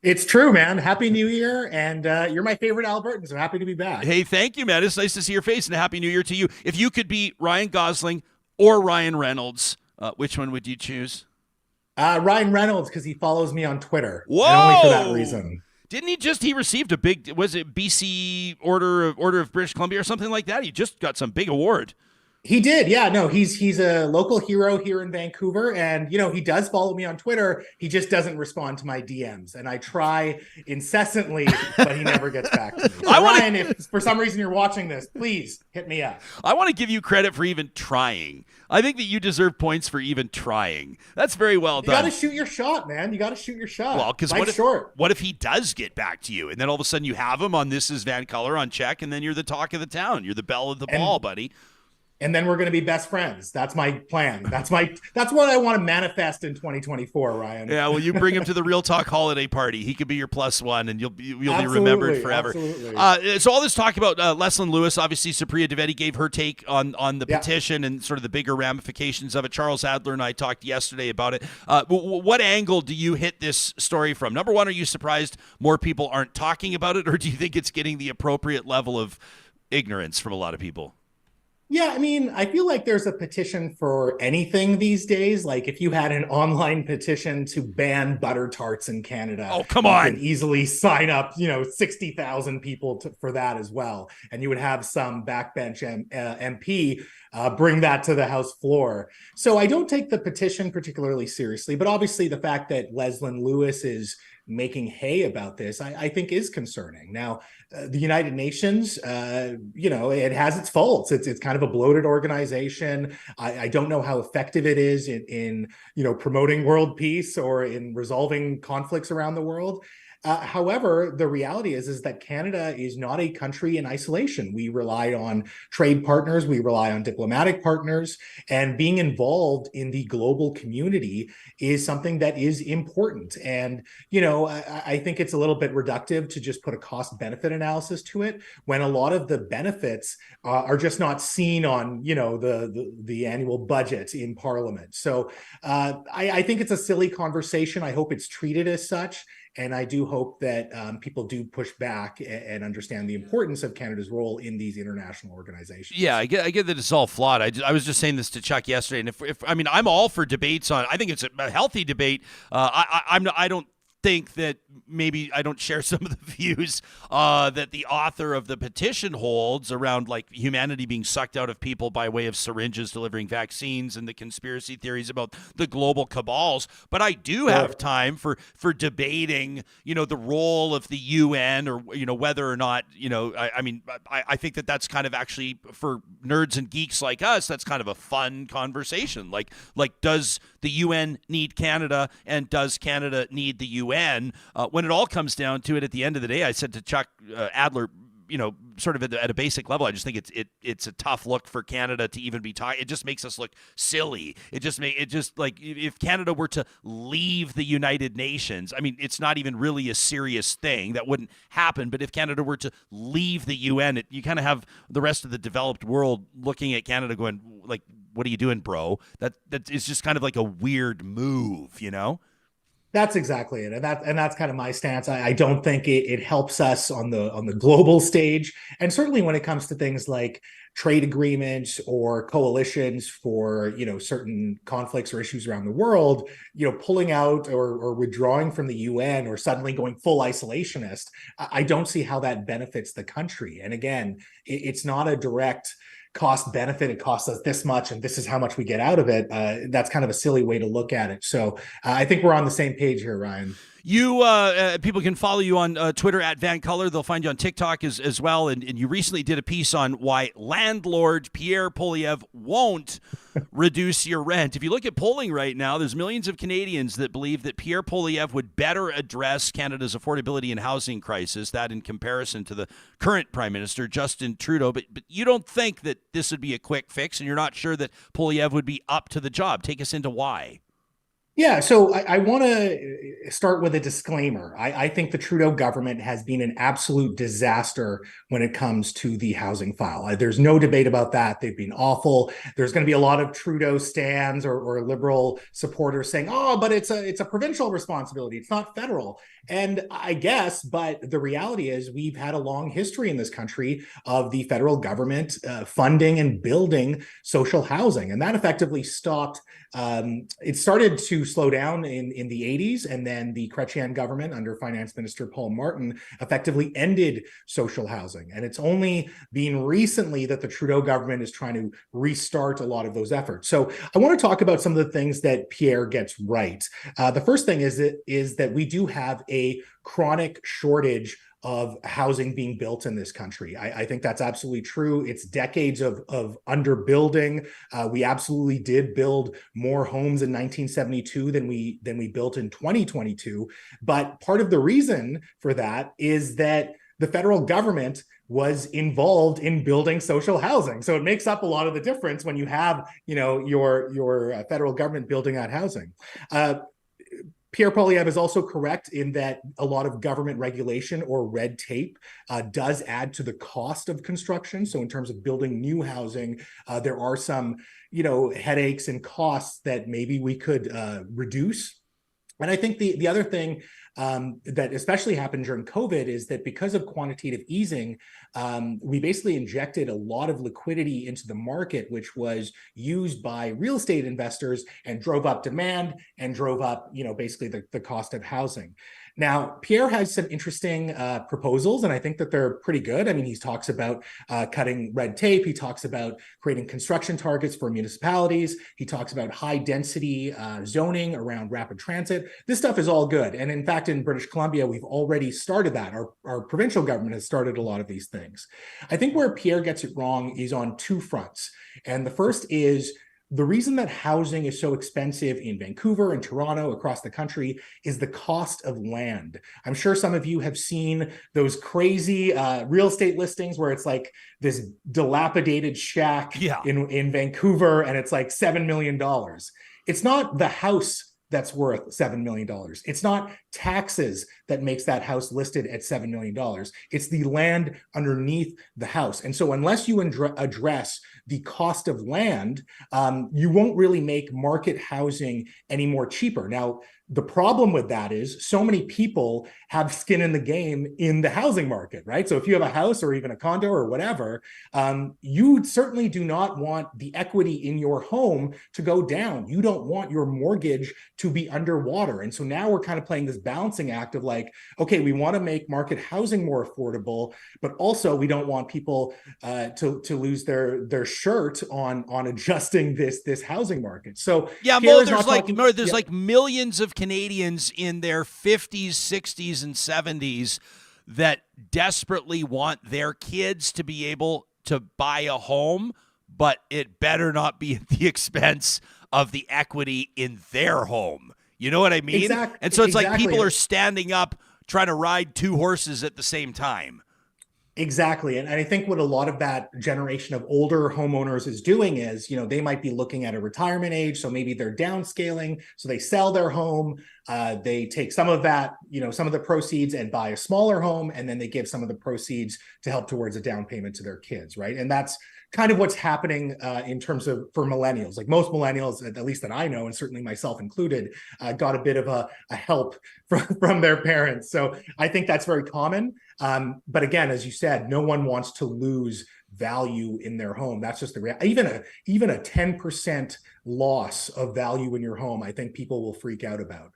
It's true, man. Happy New Year, and you're my favorite Albertan, so happy to be back. Hey, thank you, man. It's nice to see your face, and a Happy New Year to you. If you could be Ryan Gosling or Ryan Reynolds, which one would you choose? Ryan Reynolds, because he follows me on Twitter. Whoa! And only for that reason. Didn't he received a big, was it BC Order of British Columbia or something like that? He just got some big award. He did. Yeah, no, he's a local hero here in Vancouver. And, he does follow me on Twitter. He just doesn't respond to my DMs. And I try incessantly, but he never gets back to me. So Ryan, if for some reason you're watching this, please hit me up. I want to give you credit for even trying. I think that you deserve points for even trying. That's very well done. You got to shoot your shot, man. You got to shoot your shot. Well, because what if he does get back to you? And then all of a sudden you have him on This Is Van Color on check, and then you're the talk of the town. You're the belle of the ball, buddy. And then we're going to be best friends. That's my plan. That's what I want to manifest in 2024, Ryan. Yeah, well, you bring him to the Real Talk holiday party. He could be your +1, and you'll be remembered forever. Absolutely. So all this talk about Leslyn Lewis, obviously Supriya Dwivedi gave her take on the petition and sort of the bigger ramifications of it. Charles Adler and I talked yesterday about it. What angle do you hit this story from? Number one, are you surprised more people aren't talking about it, or do you think it's getting the appropriate level of ignorance from a lot of people? Yeah, I mean, I feel like there's a petition for anything these days. Like if you had an online petition to ban butter tarts in Canada, oh, come on, you can easily sign up, 60,000 people for that as well. And you would have some backbench MP bring that to the House floor. So I don't take the petition particularly seriously, but obviously the fact that Leslyn Lewis is making hay about this, I think is concerning. Now, the United Nations, it has its faults. It's kind of a bloated organization. I don't know how effective it is in promoting world peace or in resolving conflicts around the world. However, the reality is that Canada is not a country in isolation. We rely on trade partners, we rely on diplomatic partners, and being involved in the global community is something that is important. And, I think it's a little bit reductive to just put a cost-benefit analysis to it when a lot of the benefits are just not seen on, the annual budget in Parliament. So I think it's a silly conversation. I hope it's treated as such. And I do hope that people do push back and understand the importance of Canada's role in these international organizations. Yeah, I get that it's all flawed. I was just saying this to Chuck yesterday, and if I'm all for debates on. I think it's a healthy debate. I don't think that maybe I don't share some of the views that the author of the petition holds around like humanity being sucked out of people by way of syringes delivering vaccines and the conspiracy theories about the global cabals. But I do have time for debating, the role of the UN or, whether or not, I think that that's kind of actually for nerds and geeks like us, that's kind of a fun conversation. Like does the UN need Canada and does Canada need the UN? When it all comes down to it, at the end of the day, I said to Chuck Adler, sort of at a basic level, I just think it's a tough look for Canada to even be talking. It just makes us look silly. It just like if Canada were to leave the United Nations, it's not even really a serious thing. That wouldn't happen. But if Canada were to leave the UN, you kind of have the rest of the developed world looking at Canada going like, what are you doing, bro? That is just kind of like a weird move, That's exactly it, and that's kind of my stance. I don't think it helps us on the global stage, and certainly when it comes to things like trade agreements or coalitions for certain conflicts or issues around the world. Pulling out or withdrawing from the UN or suddenly going full isolationist. I don't see how that benefits the country. And again, it's not a direct cost benefit. It costs us this much and this is how much we get out of it. That's kind of a silly way to look at it. So I think we're on the same page here, Ryan. You people can follow you on Twitter at Van Color. They'll find you on TikTok as well. And you recently did a piece on why landlord Pierre Poilievre won't reduce your rent. If you look at polling right now, there's millions of Canadians that believe that Pierre Poilievre would better address Canada's affordability and housing crisis, that in comparison to the current Prime Minister, Justin Trudeau. But you don't think that this would be a quick fix, and you're not sure that Poilievre would be up to the job. Take us into why. Yeah, so I want to start with a disclaimer. I think the Trudeau government has been an absolute disaster when it comes to the housing file. There's no debate about that. They've been awful. There's going to be a lot of Trudeau stands or liberal supporters saying, "Oh, but it's a provincial responsibility. It's not federal." And I guess, but the reality is we've had a long history in this country of the federal government funding and building social housing, and that effectively stopped. It started to to slow down in the 80s, and then the Chrétien government under Finance Minister Paul Martin effectively ended social housing. And it's only been recently that the Trudeau government is trying to restart a lot of those efforts. So I want to talk about some of the things that Pierre gets right. The first thing is that we do have a chronic shortage of housing being built in this country. I think that's absolutely true. It's decades of underbuilding. We absolutely did build more homes in 1972 than we built in 2022. But part of the reason for that is that the federal government was involved in building social housing. So it makes up a lot of the difference when you have, your federal government building that housing. Pierre Poilievre is also correct in that a lot of government regulation or red tape does add to the cost of construction. So in terms of building new housing, there are some, headaches and costs that maybe we could reduce. And I think the other thing that especially happened during COVID is that because of quantitative easing, we basically injected a lot of liquidity into the market, which was used by real estate investors and drove up demand and drove up, basically the cost of housing. Now, Pierre has some interesting proposals, and I think that they're pretty good. I mean, he talks about cutting red tape. He talks about creating construction targets for municipalities. He talks about high density zoning around rapid transit. This stuff is all good. And in fact, in British Columbia, we've already started that. Our provincial government has started a lot of these things. I think where Pierre gets it wrong is on two fronts. And the first is the reason that housing is so expensive in Vancouver and Toronto across the country is the cost of land. I'm sure some of you have seen those crazy real estate listings where it's like this dilapidated shack in Vancouver and it's like $7 million. It's not the house that's worth $7 million. It's not taxes that makes that house listed at $7 million. It's the land underneath the house. And so unless you address the cost of land, you won't really make market housing any more cheaper. Now, the problem with that is so many people have skin in the game in the housing market, right? So if you have a house or even a condo or whatever, you certainly do not want the equity in your home to go down. You don't want your mortgage to be underwater. And so now we're kind of playing this balancing act of like, okay, we want to make market housing more affordable, but also we don't want people to lose their shirt on adjusting this housing market. So yeah, Mo, there's like millions of Canadians in their 50s, 60s, and 70s that desperately want their kids to be able to buy a home, but it better not be at the expense of the equity in their home. You know what I mean? Exactly. And so it's like people are standing up trying to ride two horses at the same time. Exactly. And I think what a lot of that generation of older homeowners is doing is, they might be looking at a retirement age. So maybe they're downscaling. So they sell their home. They take some of that, some of the proceeds and buy a smaller home. And then they give some of the proceeds to help towards a down payment to their kids. Right. And that's kind of what's happening in terms of for millennials. Like most millennials, at least that I know, and certainly myself included, got a bit of a help from their parents. So I think that's very common. But again, as you said, no one wants to lose value in their home. That's just the reality. Even a 10% loss of value in your home, I think people will freak out about.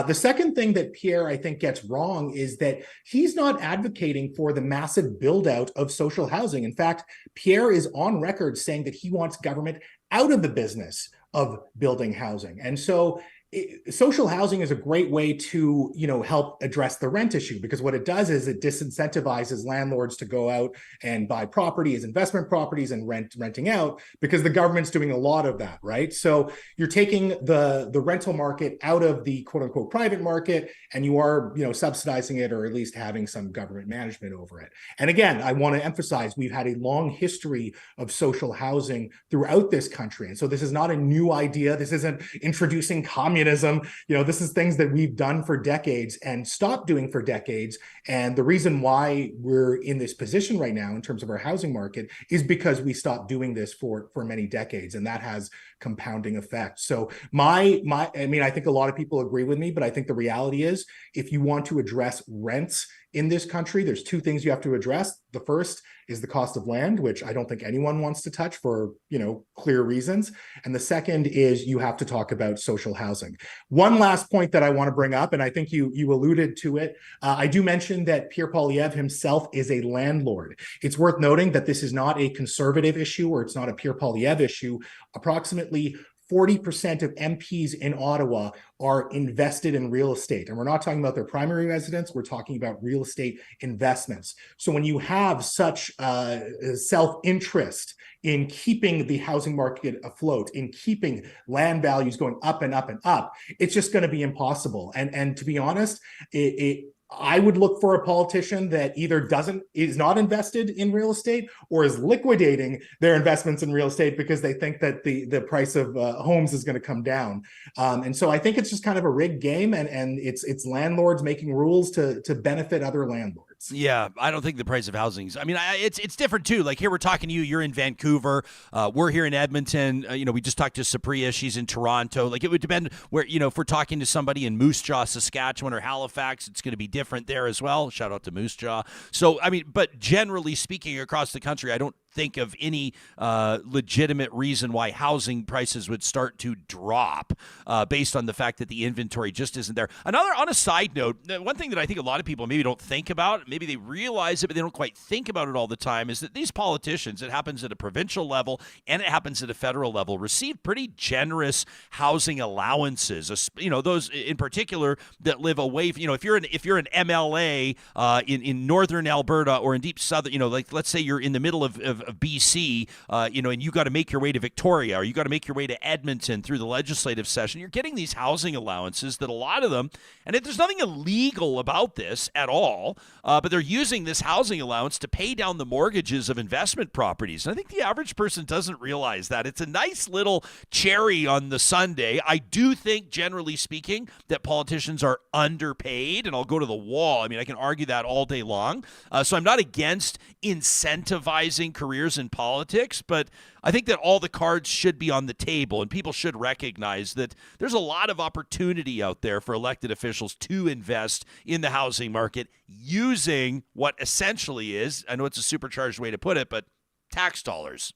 The second thing that Pierre, I think, gets wrong is that he's not advocating for the massive build out of social housing. In fact, Pierre is on record saying that he wants government out of the business of building housing. And so social housing is a great way to, help address the rent issue, because what it does is it disincentivizes landlords to go out and buy property as investment properties and renting out, because the government's doing a lot of that, right? So you're taking the rental market out of the quote unquote private market, and you are, subsidizing it, or at least having some government management over it. And again, I want to emphasize, we've had a long history of social housing throughout this country. And so this is not a new idea. This isn't introducing communism. This is things that we've done for decades and stopped doing for decades. And the reason why we're in this position right now in terms of our housing market is because we stopped doing this for many decades, and that has compounding effects. So I think a lot of people agree with me, but I think the reality is, if you want to address rents in this country, there's two things you have to address. The first is the cost of land, which I don't think anyone wants to touch for, clear reasons. And the second is you have to talk about social housing. One last point that I want to bring up, and I think you alluded to it. I do mention that Pierre Poilievre himself is a landlord. It's worth noting that this is not a conservative issue, or it's not a Pierre Poilievre issue. Approximately 40% of MPs in Ottawa are invested in real estate. And we're not talking about their primary residence, we're talking about real estate investments. So when you have such self-interest in keeping the housing market afloat, in keeping land values going up and up and up, it's just going to be impossible. And to be honest, I would look for a politician that either is not invested in real estate or is liquidating their investments in real estate because they think that the price of homes is going to come down. And so I think it's just kind of a rigged game, and it's landlords making rules to benefit other landlords. Yeah, I don't think the price of housing is. I mean, it's different too. Like here, we're talking to you. You're in Vancouver. We're here in Edmonton. We just talked to Supriya. She's in Toronto. Like it would depend where. If we're talking to somebody in Moose Jaw, Saskatchewan, or Halifax, it's going to be different there as well. Shout out to Moose Jaw. So I mean, but generally speaking, across the country, I don't think of any legitimate reason why housing prices would start to drop based on the fact that the inventory just isn't there. On a side note, one thing that I think a lot of people maybe don't think about, maybe they realize it, but they don't quite think about it all the time, is that these politicians, it happens at a provincial level and it happens at a federal level, receive pretty generous housing allowances. Those in particular that live away. If you're an MLA in northern Alberta or in deep southern, like let's say you're in the middle of BC, and you got to make your way to Victoria, or you got to make your way to Edmonton through the legislative session, you're getting these housing allowances that a lot of them, and there's nothing illegal about this at all, but they're using this housing allowance to pay down the mortgages of investment properties. And I think the average person doesn't realize that. It's a nice little cherry on the sundae. I do think, generally speaking, that politicians are underpaid, and I'll go to the wall. I mean, I can argue that all day long. So I'm not against incentivizing careers in politics, but I think that all the cards should be on the table, and people should recognize that there's a lot of opportunity out there for elected officials to invest in the housing market using what essentially is, I know it's a supercharged way to put it, but tax dollars.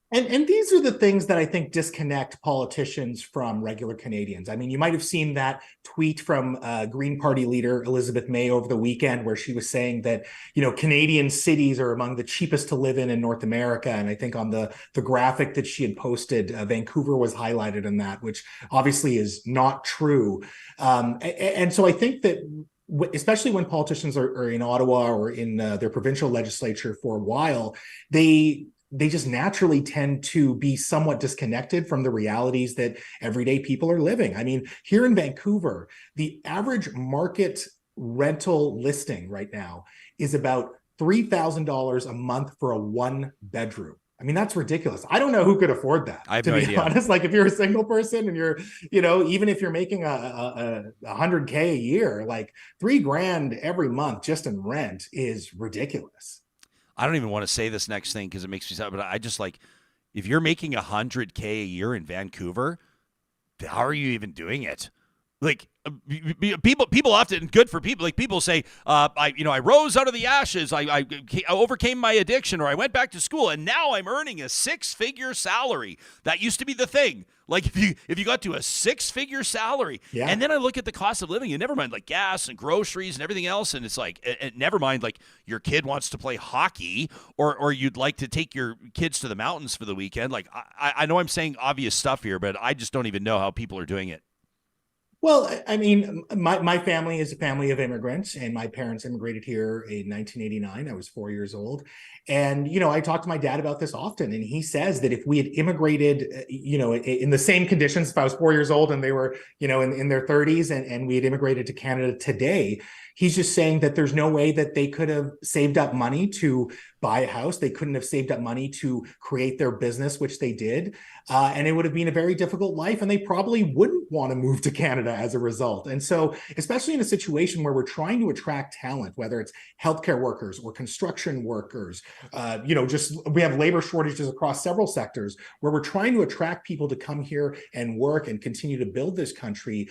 And these are the things that I think disconnect politicians from regular Canadians. I mean, you might have seen that tweet from Green Party leader Elizabeth May over the weekend, where she was saying that, Canadian cities are among the cheapest to live in North America. And I think on the graphic that she had posted, Vancouver was highlighted in that, which obviously is not true. And so I think that especially when politicians are in Ottawa or in their provincial legislature for a while, they just naturally tend to be somewhat disconnected from the realities that everyday people are living. I mean, here in Vancouver, the average market rental listing right now is about $3,000 a month for a one bedroom. I mean, that's ridiculous. I don't know who could afford that. I have to no be idea. honest, like if you're a single person and you're, even if you're making a $100K a year, like $3,000 every month just in rent is ridiculous. I don't even want to say this next thing because it makes me sad, but I just like, if you're making $100K a year in Vancouver, how are you even doing it? Like people often, good for people, like people say, I rose out of the ashes, I overcame my addiction, or I went back to school, and now I'm earning a 6-figure salary. That used to be the thing. Like if you got to a 6-figure salary, yeah. And then I look at the cost of living, and never mind like gas and groceries and everything else, and it's like, never mind like your kid wants to play hockey, or you'd like to take your kids to the mountains for the weekend. Like I know I'm saying obvious stuff here, but I just don't even know how people are doing it. Well, I mean, my family is a family of immigrants, and my parents immigrated here in 1989. I was 4 years old. And, I talk to my dad about this often, and he says that if we had immigrated, in the same conditions, if I was 4 years old and they were, in their 30s and we had immigrated to Canada today, he's just saying that there's no way that they could have saved up money to buy a house. They couldn't have saved up money to create their business, which they did. And it would have been a very difficult life, and they probably wouldn't want to move to Canada as a result. And so, especially in a situation where we're trying to attract talent, whether it's healthcare workers or construction workers, we have labor shortages across several sectors where we're trying to attract people to come here and work and continue to build this country.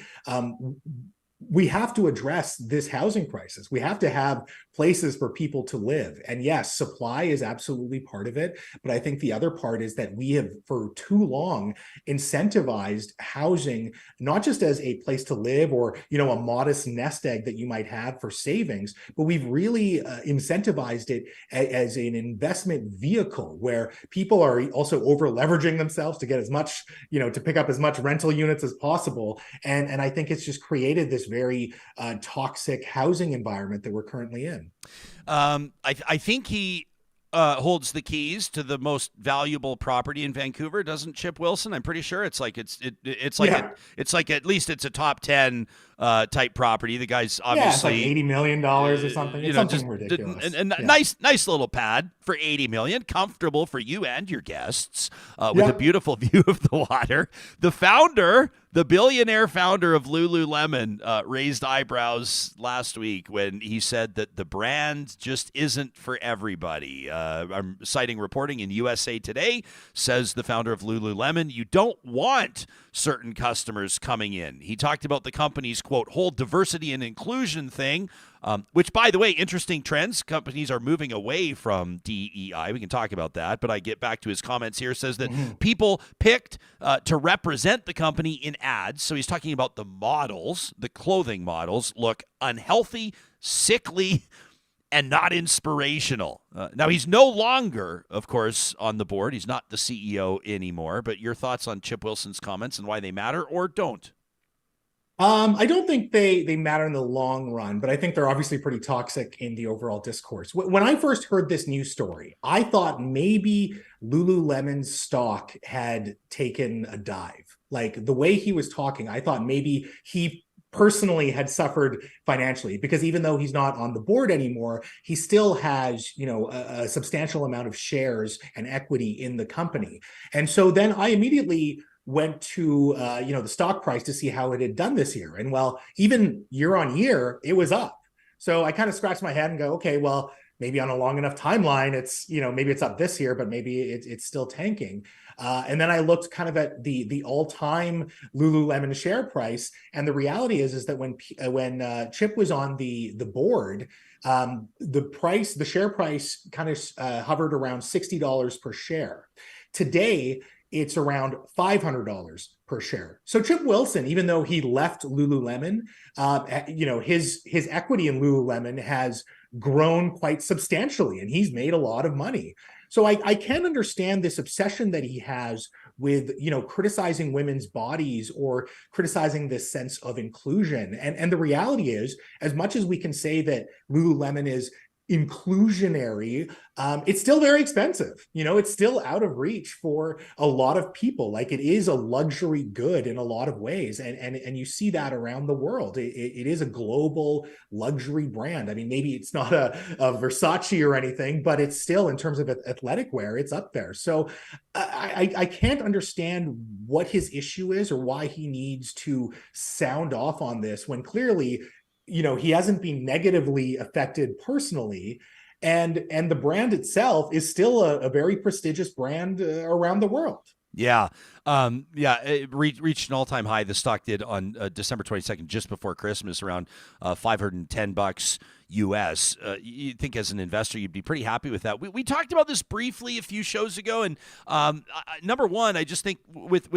we have to address this housing crisis. We have to have places for people to live. And yes, supply is absolutely part of it. But I think the other part is that we have for too long incentivized housing, not just as a place to live or, a modest nest egg that you might have for savings, but we've really incentivized it as an investment vehicle where people are also over leveraging themselves to get as much, to pick up as much rental units as possible. And I think it's just created this very toxic housing environment that we're currently in. I think he holds the keys to the most valuable property in Vancouver, doesn't Chip Wilson? I'm pretty sure it's like it's like at least it's a top 10 type property. The guy's obviously it's like $80 million or something. It's something ridiculous. And nice little pad for $80 million, comfortable for you and your guests, with a beautiful view of the water. The founder, the billionaire founder of Lululemon, raised eyebrows last week when he said that the brand just isn't for everybody. I'm citing reporting in USA Today, says the founder of Lululemon, you don't want certain customers coming in. He talked about the company's, quote, whole diversity and inclusion thing, which, by the way, interesting trends. Companies are moving away from DEI. We can talk about that, but I get back to his comments here. Says that people picked to represent the company in ads. So he's talking about the models, the clothing models, look unhealthy, sickly, and not inspirational. Now, he's no longer, of course, on the board. He's not the CEO anymore. But your thoughts on Chip Wilson's comments and why they matter or don't? I don't think they matter in the long run, but I think they're obviously pretty toxic in the overall discourse. When I first heard this news story, I thought maybe Lululemon's stock had taken a dive. Like the way he was talking, I thought maybe he personally had suffered financially, because even though he's not on the board anymore, he still has, a substantial amount of shares and equity in the company. And so then I immediately went to, the stock price to see how it had done this year. And well, even year on year, it was up. So I kind of scratched my head and go, okay, well, maybe on a long enough timeline, it's, maybe it's up this year, but maybe it's still tanking. And then I looked kind of at the all-time Lululemon share price, and the reality is that when Chip was on the board, the share price kind of hovered around $60 per share. Today, it's around $500 per share. So Chip Wilson, even though he left Lululemon, his equity in Lululemon has grown quite substantially, and he's made a lot of money. So I can understand this obsession that he has with, criticizing women's bodies or criticizing this sense of inclusion. And the reality is, as much as we can say that Lululemon is inclusionary, it's still very expensive. It's still out of reach for a lot of people. Like, it is a luxury good in a lot of ways. And you see that around the world. It is a global luxury brand. I mean, maybe it's not a Versace or anything, but it's still, in terms of athletic wear, it's up there. So I can't understand what his issue is or why he needs to sound off on this when clearly, he hasn't been negatively affected personally. And the brand itself is still a very prestigious brand around the world. Yeah. It reached an all-time high. The stock did on December 22nd, just before Christmas, around $510 US. You'd think as an investor, you'd be pretty happy with that. We talked about this briefly a few shows ago. And number one, I just think with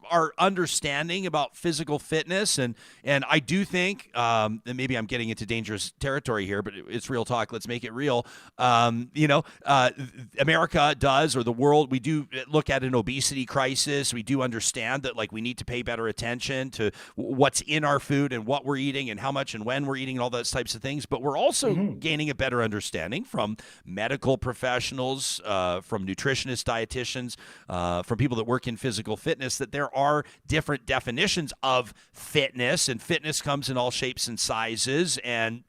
our understanding about physical fitness, and I do think, and maybe I'm getting into dangerous territory here, but it's real talk. Let's make it real. America does, or the world, we do look at an obesity crisis. We do understand that, like, we need to pay better attention to what's in our food and what we're eating and how much and when we're eating and all those types of things. But we're also gaining a better understanding from medical professionals, from nutritionists, dietitians, from people that work in physical fitness, that there are different definitions of fitness, and fitness comes in all shapes and sizes. And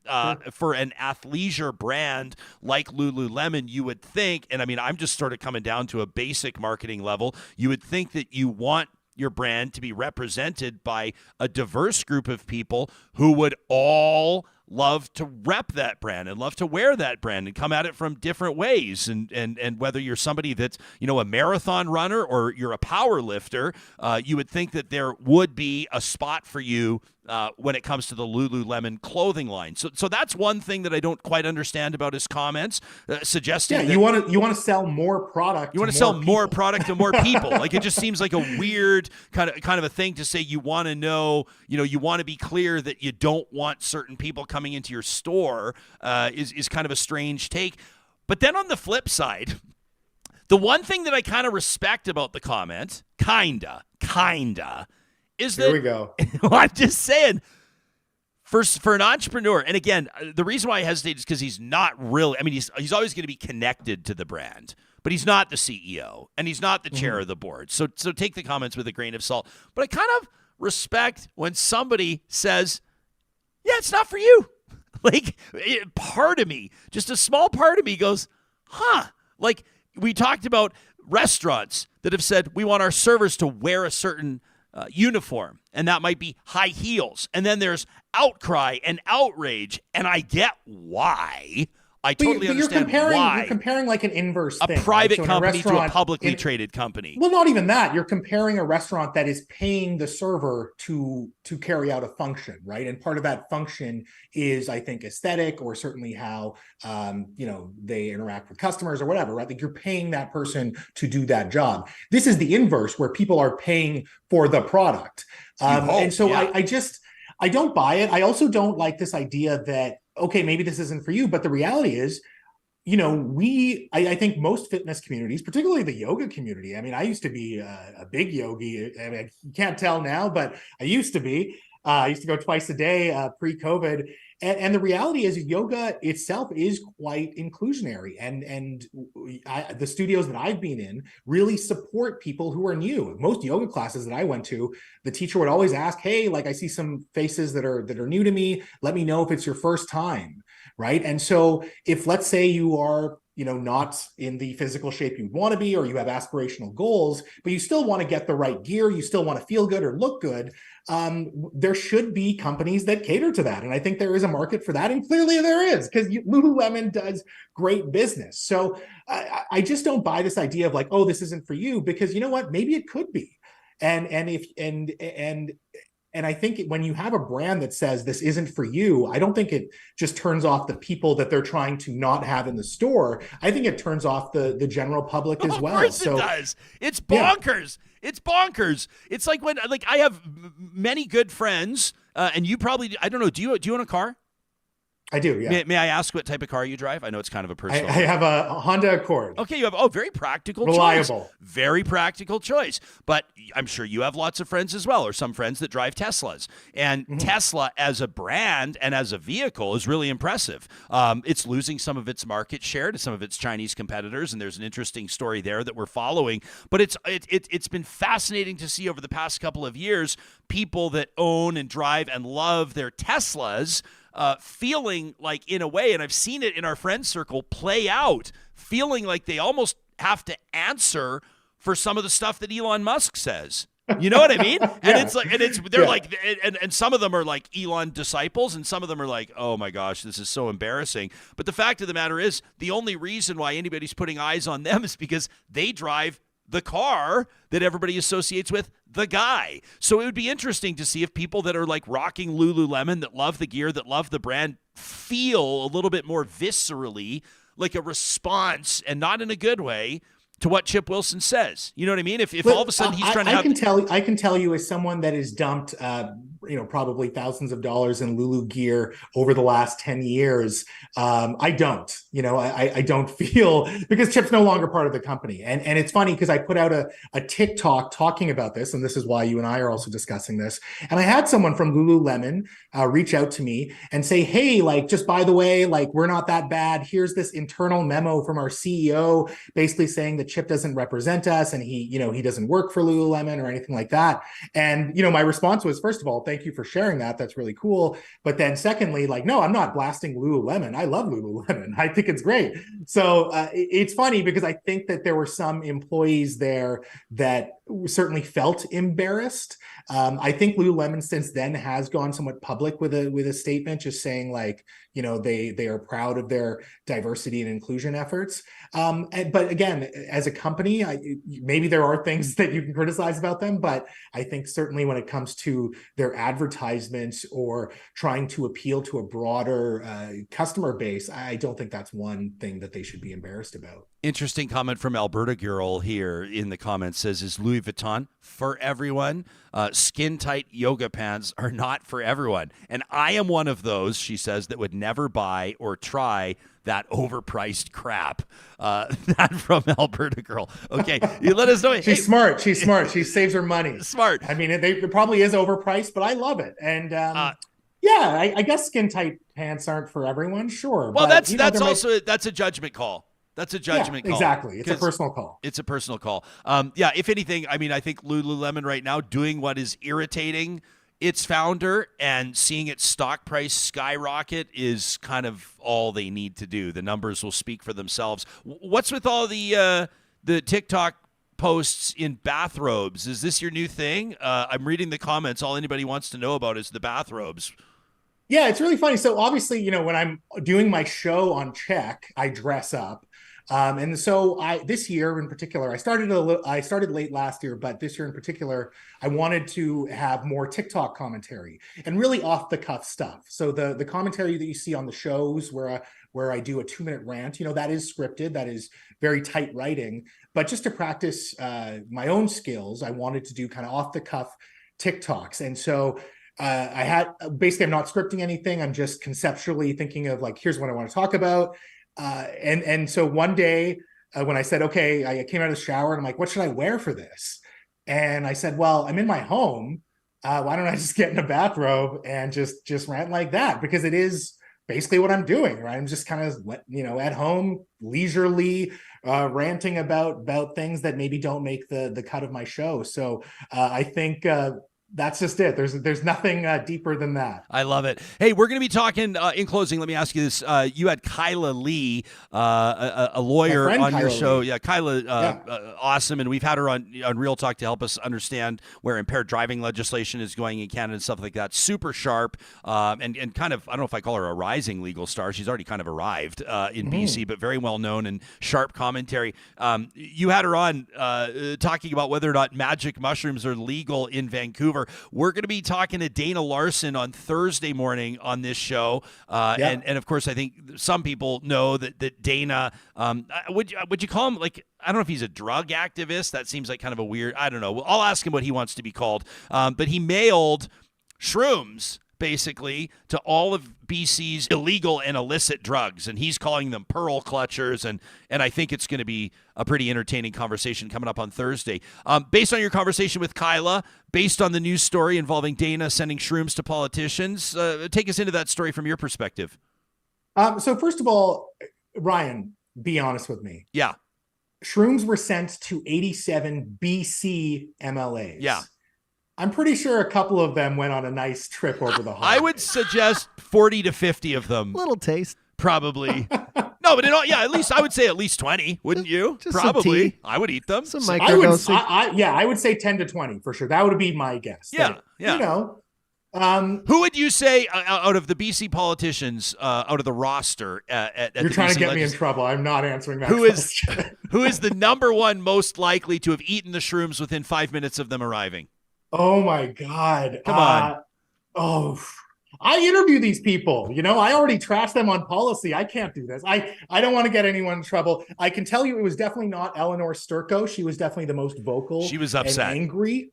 for an athleisure brand like Lululemon, you would think, and I mean, I'm just sort of coming down to a basic marketing level, you would think that you want your brand to be represented by a diverse group of people who would all love to rep that brand and love to wear that brand and come at it from different ways. And whether you're somebody that's, a marathon runner or you're a power lifter, you would think that there would be a spot for you when it comes to the Lululemon clothing line. So that's one thing that I don't quite understand about his comments, suggesting that you want to sell more product. You want to sell more product to more people. Like, it just seems like a weird kind of a thing to say. You want to know, you want to be clear that you don't want certain people coming into your store is kind of a strange take. But then on the flip side, the one thing that I kind of respect about the comment, kinda, is that, here we go. I'm just saying, for an entrepreneur, and again, the reason why I hesitate is because he's not really, I mean, he's always going to be connected to the brand, but he's not the CEO, and he's not the chair of the board. So take the comments with a grain of salt. But I kind of respect when somebody says, yeah, it's not for you. Like, part of me, just a small part of me goes, like, we talked about restaurants that have said, we want our servers to wear a certain uniform, and that might be high heels. And then there's outcry and outrage, and I get why. I totally understand why. You're comparing like an inverse a thing. private right? So company to a publicly traded company. Well, not even that. You're comparing a restaurant that is paying the server to carry out a function, right? And part of that function is, I think, aesthetic, or certainly how they interact with customers or whatever, right? Like, you're paying that person to do that job. This is the inverse, where people are paying for the product. And so I don't buy it. I also don't like this idea that, okay, maybe this isn't for you, but the reality is, I think most fitness communities, particularly the yoga community, I mean, I used to be a big yogi. I mean, you can't tell now, but I used to be. I used to go twice a day pre-COVID. And the reality is, yoga itself is quite inclusionary. And the studios that I've been in really support people who are new. Most yoga classes that I went to, the teacher would always ask, hey, like, I see some faces that are new to me. Let me know if it's your first time, right? And so if, let's say, you are not in the physical shape you want to be, or you have aspirational goals, but you still want to get the right gear, you still want to feel good or look good, there should be companies that cater to that. And I think there is a market for that. And clearly there is, because Lululemon does great business. So I just don't buy this idea of like, oh, this isn't for you, because you know what, maybe it could be. And I think when you have a brand that says this isn't for you, I don't think it just turns off the people that they're trying to not have in the store. I think it turns off the general public as well. Of course it does. It's bonkers. Yeah. It's bonkers. It's like when, like, I have many good friends, and you probably, I don't know, do you own a car? I do, yeah. May I ask what type of car you drive? I know it's kind of a personal. I have a Honda Accord. Okay, you have very practical Reliable. choice. Very practical choice. But I'm sure you have lots of friends as well, or some friends that drive Teslas. And Tesla as a brand and as a vehicle is really impressive. It's losing some of its market share to some of its Chinese competitors, and there's an interesting story there that we're following. But it's been fascinating to see over the past couple of years people that own and drive and love their Teslas feeling like, in a way, and I've seen it in our friend circle play out, feeling like they almost have to answer for some of the stuff that Elon Musk says. You know what I mean? And it's like, like, and some of them are like Elon disciples, and some of them are like, oh my gosh, this is so embarrassing. But the fact of the matter is, the only reason why anybody's putting eyes on them is because they drive the car that everybody associates with the guy. So it would be interesting to see if people that are like rocking Lululemon, that love the gear, that love the brand, feel a little bit more viscerally like a response, and not in a good way, to what Chip Wilson says. You know what I mean? If all of a sudden he's trying to have... I can tell you, as someone that has dumped probably thousands of dollars in Lulu gear over the last 10 years, I don't feel, because Chip's no longer part of the company. And it's funny because I put out a TikTok talking about this, and this is why you and I are also discussing this. And I had someone from Lululemon reach out to me and say, hey, like, just by the way, like, we're not that bad. Here's this internal memo from our CEO basically saying that Chip doesn't represent us, and he doesn't work for Lululemon or anything like that. And, my response was, first of all, thank you for sharing that. That's really cool. But then secondly, like, no, I'm not blasting Lululemon. I love Lululemon. I think it's great. So it's funny because I think that there were some employees there that certainly felt embarrassed. I think Lululemon since then has gone somewhat public with a statement, just saying like, they are proud of their diversity and inclusion efforts. But again, as a company, maybe there are things that you can criticize about them, but I think certainly when it comes to their advertisements or trying to appeal to a broader customer base, I don't think that's one thing that they should be embarrassed about. Interesting comment from Alberta Girl here in the comments says, is Louis Vuitton for everyone? Skin tight yoga pants are not for everyone. And I am one of those, she says, that would never buy or try that overpriced crap. That from Alberta Girl. Okay, you let us know. She's smart. She's smart. She saves her money. Smart. I mean, it probably is overpriced, but I love it. And yeah, I guess skin tight pants aren't for everyone. Sure. Well, but, that's a judgment call. That's a judgment call. Exactly. It's a personal call. It's a personal call. Yeah, if anything, I mean, I think Lululemon right now doing what is irritating its founder and seeing its stock price skyrocket is kind of all they need to do. The numbers will speak for themselves. What's with all the TikTok posts in bathrobes? Is this your new thing? I'm reading the comments. All anybody wants to know about is the bathrobes. Yeah, it's really funny. So obviously, when I'm doing my show on Check, I dress up. And so this year in particular, I started late last year, but this year in particular, I wanted to have more TikTok commentary and really off the cuff stuff. So the commentary that you see on the shows where I do a 2-minute rant, that is scripted, that is very tight writing, but just to practice my own skills, I wanted to do kind of off the cuff TikToks. And so I'm not scripting anything. I'm just conceptually thinking of like, here's what I want to talk about. And so one day when I said, okay, I came out of the shower and I'm like, what should I wear for this? And I said, well, I'm in my home. Why don't I just get in a bathrobe and just rant like that? Because it is basically what I'm doing, right? I'm just kind of, at home, leisurely ranting about things that maybe don't make the cut of my show. So I think that's just it. There's nothing deeper than that. I love it. Hey, we're going to be talking in closing. Let me ask you this: you had Kyla Lee, a lawyer, on your show. Yeah, Kyla, awesome, and we've had her on Real Talk to help us understand where impaired driving legislation is going in Canada and stuff like that. Super sharp, and kind of, I don't know if I call her a rising legal star. She's already kind of arrived in BC, but very well known and sharp commentary. You had her on talking about whether or not magic mushrooms are legal in Vancouver. We're going to be talking to Dana Larson on Thursday morning on this show. And of course, I think some people know that Dana, would you call him, like, I don't know if he's a drug activist. That seems like kind of a weird, I don't know. I'll ask him what he wants to be called. But he mailed shrooms basically to all of BC's illegal and illicit drugs, and he's calling them pearl clutchers, and I think it's going to be a pretty entertaining conversation coming up on Thursday. Based on your conversation with Kyla, based on the news story involving Dana sending shrooms to politicians, take us into that story from your perspective. So first of all, Ryan, be honest with me. Yeah. Shrooms were sent to 87 BC MLAs. Yeah. I'm pretty sure a couple of them went on a nice trip over the holidays. I would suggest 40 to 50 of them. Little taste. Probably. No, but at least I would say at least 20, wouldn't you? Just Probably. some I would eat them. Some microdosing. I would say 10 to 20 for sure. That would be my guess. Yeah, yeah. Who would you say out of the BC politicians, out of the roster at You're trying to get me in trouble. I'm not answering that question. Who is the number one most likely to have eaten the shrooms within 5 minutes of them arriving? Oh my God. Come on. I interview these people. I already trashed them on policy. I can't do this. I don't want to get anyone in trouble. I can tell you it was definitely not Eleanor Sturko. She was definitely the most vocal. She was upset. And angry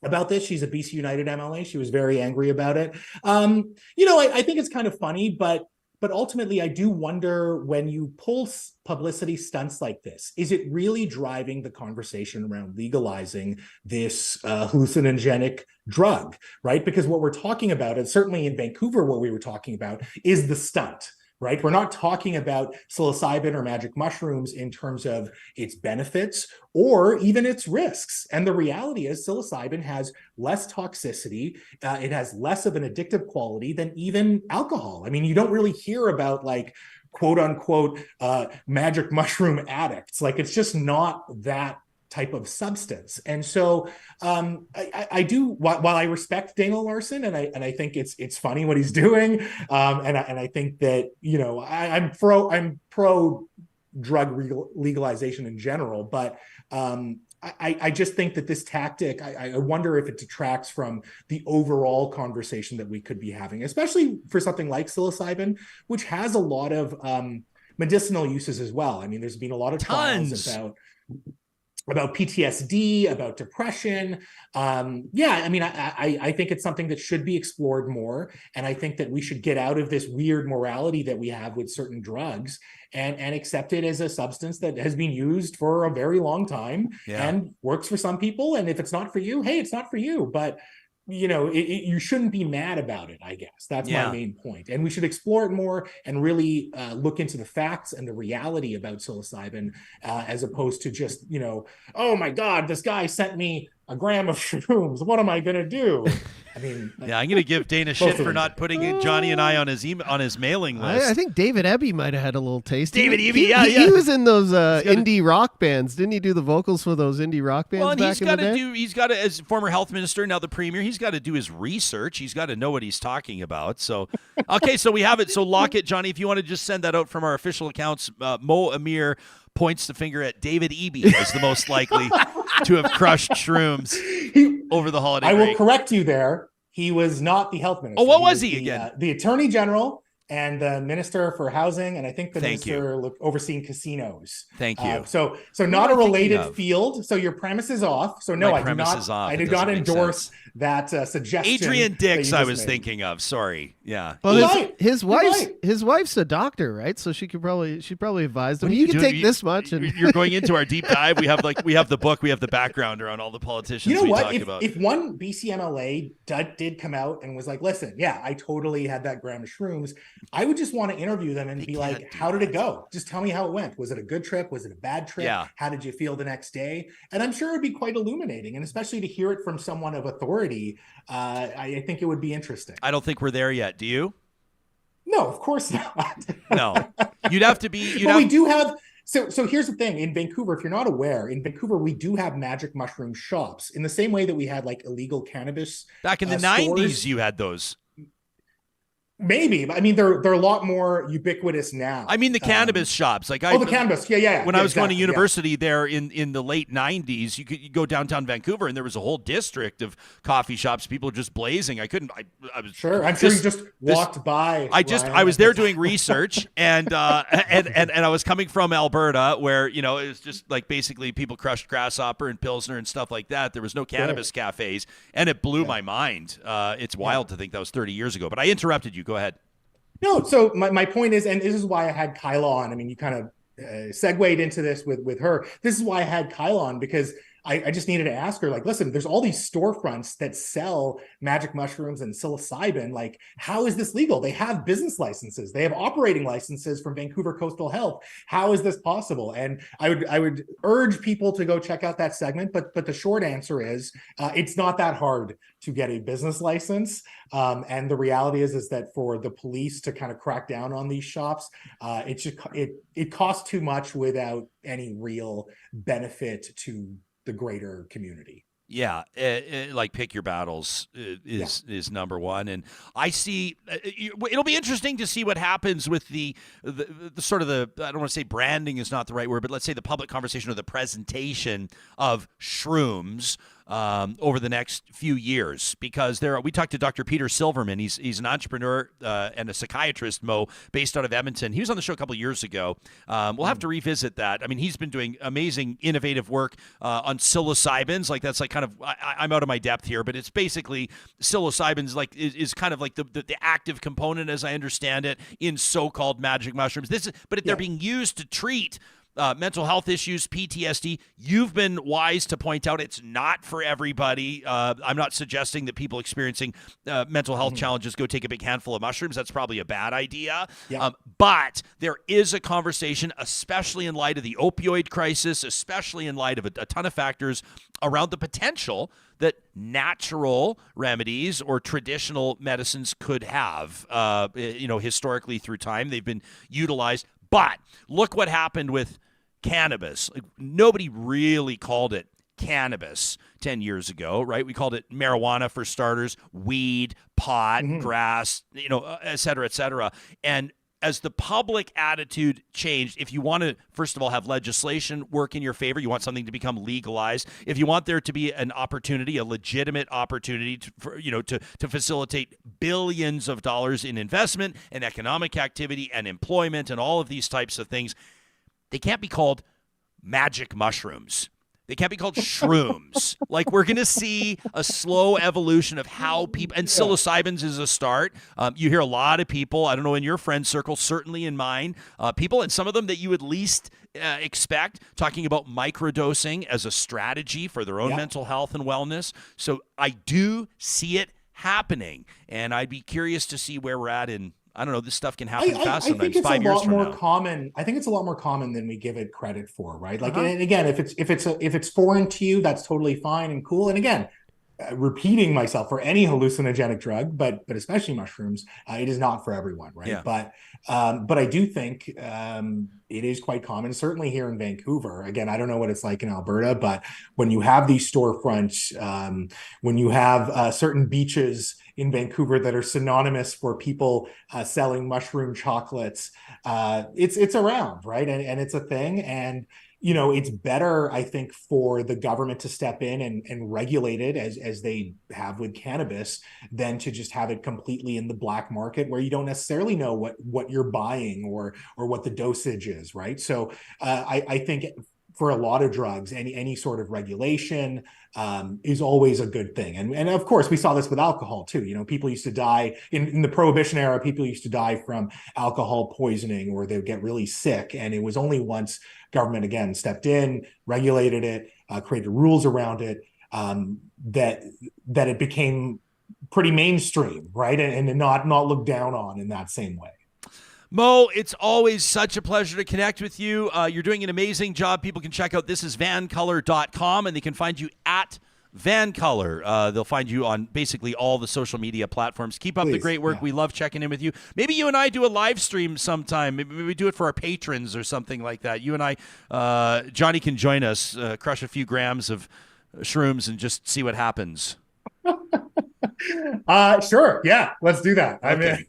about this. She's a BC United MLA. She was very angry about it. I think it's kind of funny, but ultimately I do wonder, when you pull publicity stunts like this, is it really driving the conversation around legalizing this hallucinogenic drug, right? Because what we're talking about, and certainly in Vancouver, what we were talking about is the stunt, right? We're not talking about psilocybin or magic mushrooms in terms of its benefits or even its risks. And the reality is psilocybin has less toxicity. It has less of an addictive quality than even alcohol. I mean, you don't really hear about, like, quote unquote, magic mushroom addicts. Like, it's just not that type of substance. And so I do, while I respect Daniel Larson, and I think it's funny what he's doing, and I think that, you know, I'm pro drug legalization in general, but I just think that this tactic, I wonder if it detracts from the overall conversation that we could be having, especially for something like psilocybin, which has a lot of medicinal uses as well. I mean, there's been a lot of trials about PTSD, about depression. I mean, I think it's something that should be explored more. And I think that we should get out of this weird morality that we have with certain drugs and accept it as a substance that has been used for a very long time and works for some people. And if it's not for you, hey, it's not for you. But you know, you shouldn't be mad about it, I guess. That's my main point. And we should explore it more and really look into the facts and the reality about psilocybin, as opposed to just, you know, oh my God, this guy sent me a gram of shrooms. What am I going to do? I mean, I'm going to give Dana shit for not putting Johnny and I on his mailing list. I think David Eby might have had a little taste. David Eby, he was in those indie rock bands. Didn't he do the vocals for those indie rock bands back in the day? He's got to, as former health minister, now the premier, he's got to do his research. He's got to know what he's talking about. So, okay, so we have it. So lock it, Johnny. If you want to just send that out from our official accounts, Mo Amir points the finger at David Eby as the most likely to have crushed shrooms over the holiday break. I will correct you there. He was not the health minister. Oh, what was he again? The attorney general and the minister for housing, and I think the minister overseeing casinos. Thank you. So not a related field. So your premise is off. So no, I do not endorse that suggestion. Adrian Dix, I was thinking of. Sorry. Yeah. Well, his wife's a doctor, right? So she probably advised him. You can take this much. And you're going into our deep dive. We have the book. We have the background around all the politicians. You know what? Talk about. If one BCMLA did come out and was like, "Listen, yeah, I totally had that gram of shrooms," I would just want to interview them and be like, "How did it go? Just tell me how it went. Was it a good trip? Was it a bad trip? Yeah. How did you feel the next day?" And I'm sure it'd be quite illuminating, and especially to hear it from someone of authority. I think it would be interesting. I don't think we're there yet. Do you? No, of course not. No, you'd have to be. We do have. So here's the thing. In Vancouver, if you're not aware, in Vancouver, we do have magic mushroom shops in the same way that we had like illegal cannabis. Back in the 90s, you had those. Maybe, but I mean, they're a lot more ubiquitous now. I mean, the cannabis shops, like the cannabis, yeah. When I was going to university there in the late '90s, you go downtown Vancouver, and there was a whole district of coffee shops. People were just blazing. I was sure. I'm sure you just walked by. I was there doing research, and I was coming from Alberta, where it was just like basically people crushed grasshopper and pilsner and stuff like that. There was no cannabis cafes, and it blew my mind. It's wild to think that was 30 years ago. But I interrupted you. Go ahead. No, so my point is, and this is why I had Kyla on. I mean, you kind of segued into this with her. This is why I had Kyla on, because I just needed to ask her, like, listen, there's all these storefronts that sell magic mushrooms and psilocybin. Like, how is this legal? They have business licenses. They have operating licenses from Vancouver Coastal Health. How is this possible? And I would urge people to go check out that segment. But the short answer is, it's not that hard to get a business license. And the reality is that for the police to kind of crack down on these shops, it costs too much without any real benefit to the greater community. Yeah, like pick your battles is number one, and I see it'll be interesting to see what happens with the sort of the, I don't want to say branding is not the right word, but let's say the public conversation or the presentation of shrooms over the next few years, because we talked to Dr. Peter Silverman. He's an entrepreneur and a psychiatrist, Mo, based out of Edmonton. He was on the show a couple of years ago. We'll have to revisit that. I mean, he's been doing amazing, innovative work on psilocybins. Like that's like kind of, I'm out of my depth here, but it's basically psilocybins like is kind of like the active component, as I understand it, in so-called magic mushrooms. They're being used to treat mental health issues, PTSD. You've been wise to point out it's not for everybody. I'm not suggesting that people experiencing mental health challenges go take a big handful of mushrooms. That's probably a bad idea. Yeah. But there is a conversation, especially in light of the opioid crisis, especially in light of a ton of factors around the potential that natural remedies or traditional medicines could have, historically through time. They've been utilized. But look what happened with cannabis. Like, nobody really called it cannabis 10 years ago, right? We called it marijuana for starters, weed, pot, grass, et cetera, et cetera. And as the public attitude changed, if you want to, first of all, have legislation work in your favor, you want something to become legalized. If you want there to be an opportunity, a legitimate opportunity to facilitate billions of dollars in investment and economic activity and employment and all of these types of things, they can't be called magic mushrooms. They can't be called shrooms. Like, we're going to see a slow evolution of how people, and psilocybins is a start. You hear a lot of people, I don't know, in your friend circle, certainly in mine, people, and some of them that you would least expect, talking about microdosing as a strategy for their own mental health and wellness. So I do see it happening, and I'd be curious to see where we're at in, I don't know, this stuff can happen fast sometimes. I think it's 5 a years lot from more now. common. I think it's a lot more common than we give it credit for, right? Like, and again, if it's foreign to you, that's totally fine and cool. And again, repeating myself, for any hallucinogenic drug, but especially mushrooms, it is not for everyone, right? Yeah. But I do think it is quite common, certainly here in Vancouver. Again, I don't know what it's like in Alberta, but when you have these storefronts, when you have certain beaches in Vancouver that are synonymous for people selling mushroom chocolates, it's around, right? And it's a thing. And it's better, I think, for the government to step in and regulate it as they have with cannabis than to just have it completely in the black market where you don't necessarily know what you're buying or what the dosage is, right? So I think for a lot of drugs, any sort of regulation is always a good thing. And of course, we saw this with alcohol too. People used to die in the Prohibition era, people used to die from alcohol poisoning, or they would get really sick. And it was only once government, again, stepped in, regulated it, created rules around it, that it became pretty mainstream, right? And not looked down on in that same way. Mo, it's always such a pleasure to connect with you. You're doing an amazing job. People can check out thisisvancolor.com, and they can find you at Vancolor. They'll find you on basically all the social media platforms. Keep up the great work. We love checking in with you. Maybe you and I do a live stream sometime. Maybe we do it for our patrons or something like that. You and I, Johnny can join us, crush a few grams of shrooms and just see what happens. Sure. Yeah, let's do that. Okay. I'm in.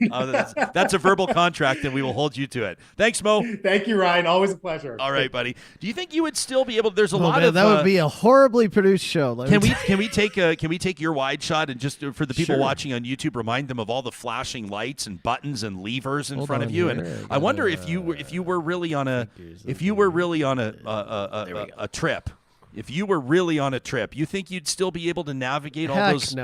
That's a verbal contract, and we will hold you to it. Thanks, Mo. Thank you, Ryan. Always a pleasure. All right, buddy. Do you think you would still be able to, there's a Oh, lot man, of that would be a horribly produced show. Can we take your wide shot and just for the people watching on YouTube, remind them of all the flashing lights and buttons and levers in front of you? Here. And I wonder if you were really on a trip. If you were really on a trip, you think you'd still be able to navigate all those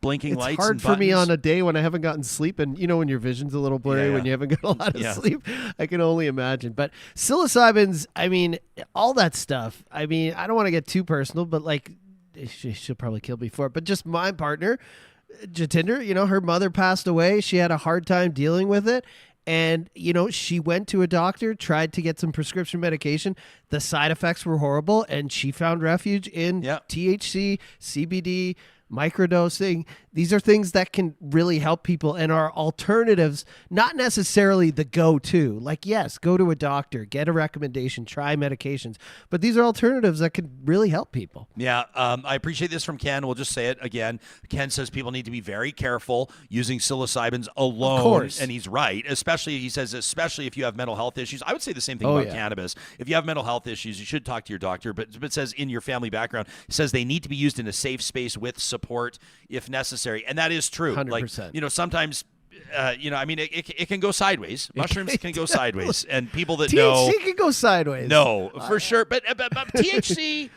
blinking lights and buttons? It's hard for me on a day when I haven't gotten sleep, and when your vision's a little blurry, when you haven't got a lot of sleep, I can only imagine. But psilocybins, all that stuff, I don't want to get too personal, but she'll probably kill me for it, but just my partner, Jatinder, her mother passed away. She had a hard time dealing with it. And, she went to a doctor, tried to get some prescription medication. The side effects were horrible, and she found refuge in THC, CBD, microdosing. These are things that can really help people and are alternatives, not necessarily the go-to. Yes, go to a doctor, get a recommendation, try medications. But these are alternatives that can really help people. Yeah, I appreciate this from Ken. We'll just say it again. Ken says people need to be very careful using psilocybins alone. Of course. And he's right. Especially if you have mental health issues. I would say the same thing about cannabis. If you have mental health issues, you should talk to your doctor. But it says in your family background, it says they need to be used in a safe space with support if necessary. And that is true. 100%. Sometimes, it can go sideways. Mushrooms can go sideways. And people that THC can go sideways. No, for sure. But THC,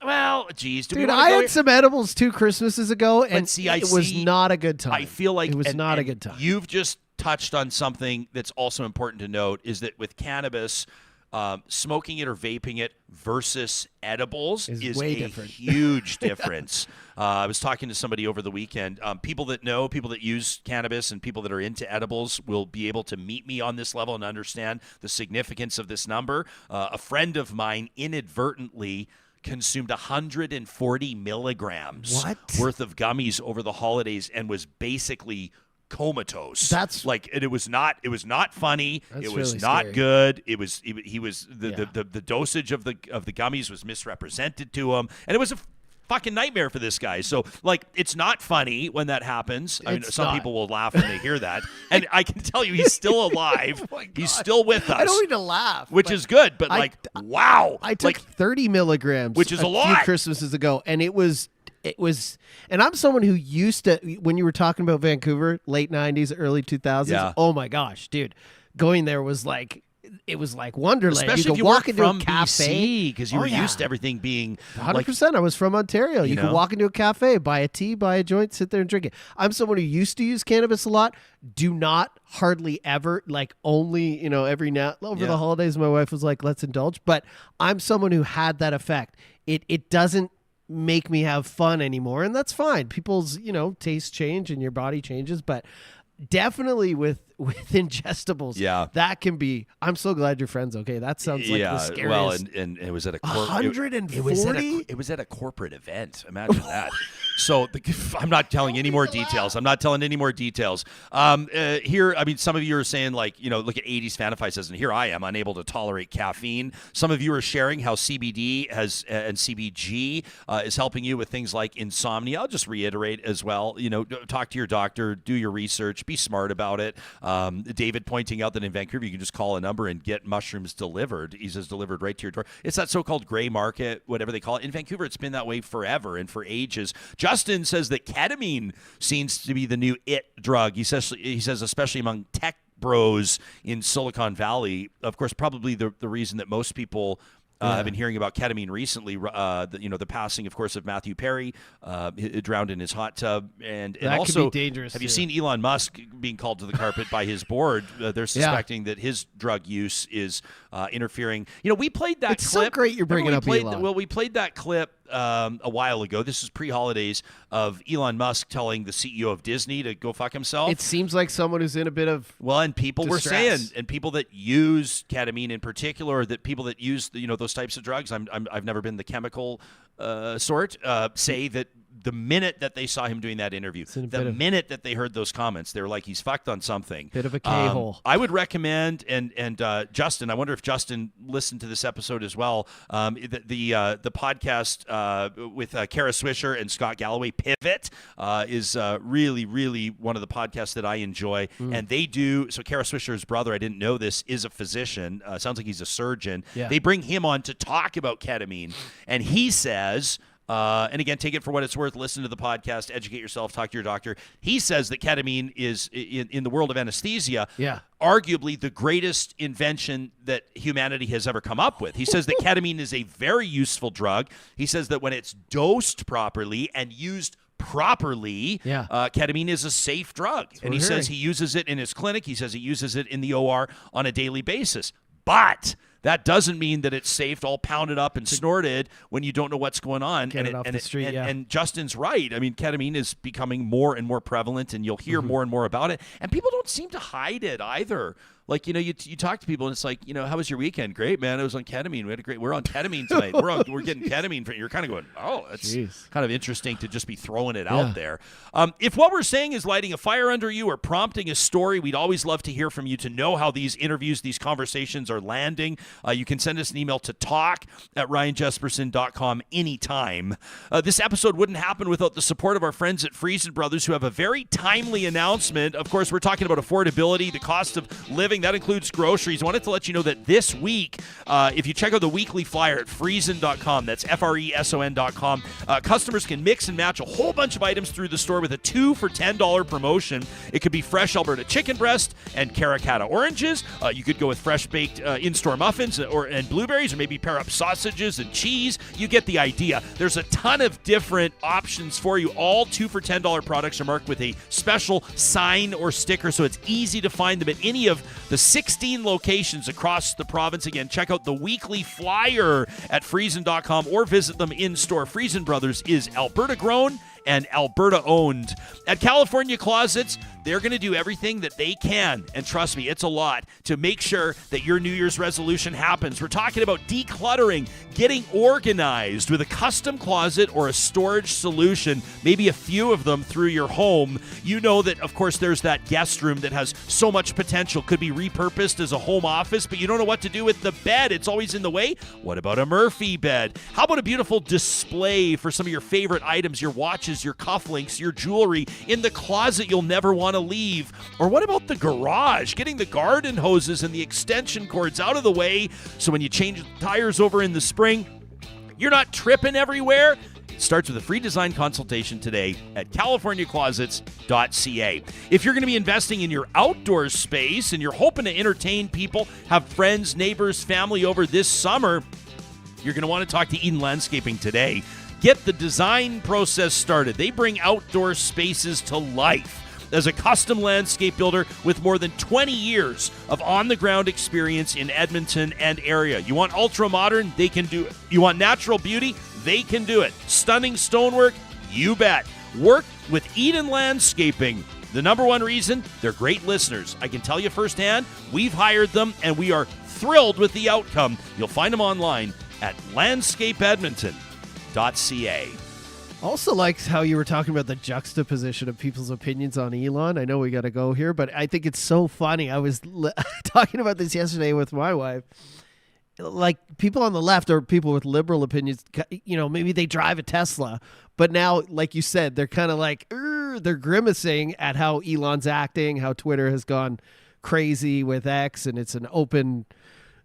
well, geez. Dude, I had some edibles 2 Christmases ago, and it was not a good time. I feel like it was not a good time. You've just touched on something that's also important to note, is that with cannabis, smoking it or vaping it versus edibles is way a different. huge difference. I was talking to somebody over the weekend. People that use cannabis and people that are into edibles will be able to meet me on this level and understand the significance of this number. A friend of mine inadvertently consumed 140 milligrams worth of gummies over the holidays and was basically comatose. That's like, and it was not funny. That's It was really not scary. good. It was he was the dosage of the gummies was misrepresented to him, and it was a fucking nightmare for this guy. So, like, it's not funny when that happens. I mean, It's some not. people will laugh when they hear that, and I can tell you, he's still alive. Oh my He's God. still with us. I don't need to laugh, which but is good. But I- wow, I took like 30 milligrams, which is a few lot. Christmases ago, and it was, and I'm someone who used to, when you were talking about Vancouver, late 90s, early 2000s, Yeah. oh my gosh, dude, going there was like, it was like Wonderland. especially you if could you walk work into from a cafe. because you Oh, were yeah. used to everything being 100%. I was from Ontario. You know? could walk into a cafe, buy a tea, buy a joint, sit there and drink it. I'm someone who used to use cannabis a lot. Do not hardly ever, like only, every now over Yeah. the holidays, my wife was like, let's indulge. But I'm someone who had that effect. It doesn't make me have fun anymore. And that's fine. People's, tastes change and your body changes. But definitely with ingestibles, that can be. I'm so glad your friend's okay. That sounds like the scariest. Well, and it was at a 140. It was at a corporate event. Imagine that. So I'm not telling any more details. I'm not telling any more details. Here, I mean, some of you are saying like, look at 80s Fanify says, and here I am unable to tolerate caffeine. Some of you are sharing how CBD and CBG is helping you with things like insomnia. I'll just reiterate as well. Talk to your doctor, do your research, be smart about it. David pointing out that in Vancouver you can just call a number and get mushrooms delivered. He says delivered right to your door. It's that so-called gray market, whatever they call it. In Vancouver, it's been that way forever and for ages. Justin says that ketamine seems to be the new it drug. He says especially among tech bros in Silicon Valley. Of course, probably the reason that most people have been hearing about ketamine recently. The passing, of course, of Matthew Perry, drowned in his hot tub, and That also could be dangerous, have you too. seen Elon Musk being called to the carpet by his board? They're suspecting that his drug use is interfering. We played that It's so clip. great you're bringing Remember up Elon. Well, we played that clip a while ago. This is pre-holidays of Elon Musk telling the CEO of Disney to go fuck himself. It seems like someone who's in a bit of Well, and people were distress. saying, and people that use ketamine in particular, or that people that use those types of drugs, I've never been the chemical sort, say that the minute that they saw him doing that interview, the minute that they heard those comments, they were like, he's fucked on something. Bit of a K-hole. I would recommend, and Justin, I wonder if Justin listened to this episode as well, the podcast with Kara Swisher and Scott Galloway, Pivot, is really, really one of the podcasts that I enjoy. And they do, so Kara Swisher's brother, I didn't know this, is a physician. Sounds like he's a surgeon. Yeah. They bring him on to talk about ketamine. And he says... and again, take it for what it's worth. Listen to the podcast, educate yourself, talk to your doctor. He says that ketamine is, in the world of anesthesia, arguably the greatest invention that humanity has ever come up with. He says that ketamine is a very useful drug. He says that when it's dosed properly and used properly, ketamine is a safe drug. And he says he uses it in his clinic. He says he uses it in the OR on a daily basis. But that doesn't mean that it's safe to all pounded up and snorted when you don't know what's going on. Get it off the street, and Justin's right. I mean, ketamine is becoming more and more prevalent, and you'll hear more and more about it. And people don't seem to hide it either. Like, you talk to people and it's like, how was your weekend? Great, man. I was on ketamine. We're on ketamine tonight. We're getting ketamine. You're kind of going, oh, that's kind of interesting to just be throwing it out there. If what we're saying is lighting a fire under you or prompting a story, we'd always love to hear from you to know how these interviews, these conversations are landing. You can send us an email to talk@ryanjesperson.com anytime. This episode wouldn't happen without the support of our friends at Friesen Brothers, who have a very timely announcement. Of course, we're talking about affordability, the cost of living. That includes groceries. I wanted to let you know that this week, if you check out the weekly flyer at Friesen.com, that's FRESON.com, customers can mix and match a whole bunch of items through the store with a 2 for $10 promotion. It could be fresh Alberta chicken breast and Caracata oranges. You could go with fresh baked in-store muffins and blueberries, or maybe pair up sausages and cheese. You get the idea. There's a ton of different options for you. All 2 for $10 products are marked with a special sign or sticker, so it's easy to find them at any of the 16 locations across the province. Again, check out the weekly flyer at Friesen.com or visit them in store. Friesen Brothers is Alberta grown and Alberta owned. At California Closets, They're going to do everything that they can, and trust me, it's a lot, to make sure that your New Year's resolution happens. We're talking about decluttering, getting organized with a custom closet or a storage solution, maybe a few of them through your home. You know that, of course, there's that guest room that has so much potential, could be repurposed as a home office, but you don't know what to do with the bed. It's always in the way. What about a Murphy bed? How about a beautiful display for some of your favorite items, your watches, your cufflinks, your jewelry in the closet you'll never want to leave? Or what about the garage? Getting the garden hoses and the extension cords out of the way so when you change the tires over in the spring, you're not tripping everywhere. It starts with a free design consultation today at californiaclosets.ca. If you're going to be investing in your outdoor space and you're hoping to entertain people, have friends, neighbors, family over this summer, you're going to want to talk to Eden Landscaping today. Get the design process started. They bring outdoor spaces to life. As a custom landscape builder with more than 20 years of on-the-ground experience in Edmonton and area. You want ultra-modern? They can do it. You want natural beauty? They can do it. Stunning stonework? You bet. Work with Eden Landscaping. The number one reason? They're great listeners. I can tell you firsthand, we've hired them, and we are thrilled with the outcome. You'll find them online at landscapeedmonton.ca. Also likes how you were talking about the juxtaposition of people's opinions on Elon. I know we got to go here, but I think it's so funny. I was talking about this yesterday with my wife. Like, people on the left or people with liberal opinions, you know, maybe they drive a Tesla, but now, like you said, they're kind of like, they're grimacing at how Elon's acting, how Twitter has gone crazy with X, and it's an open,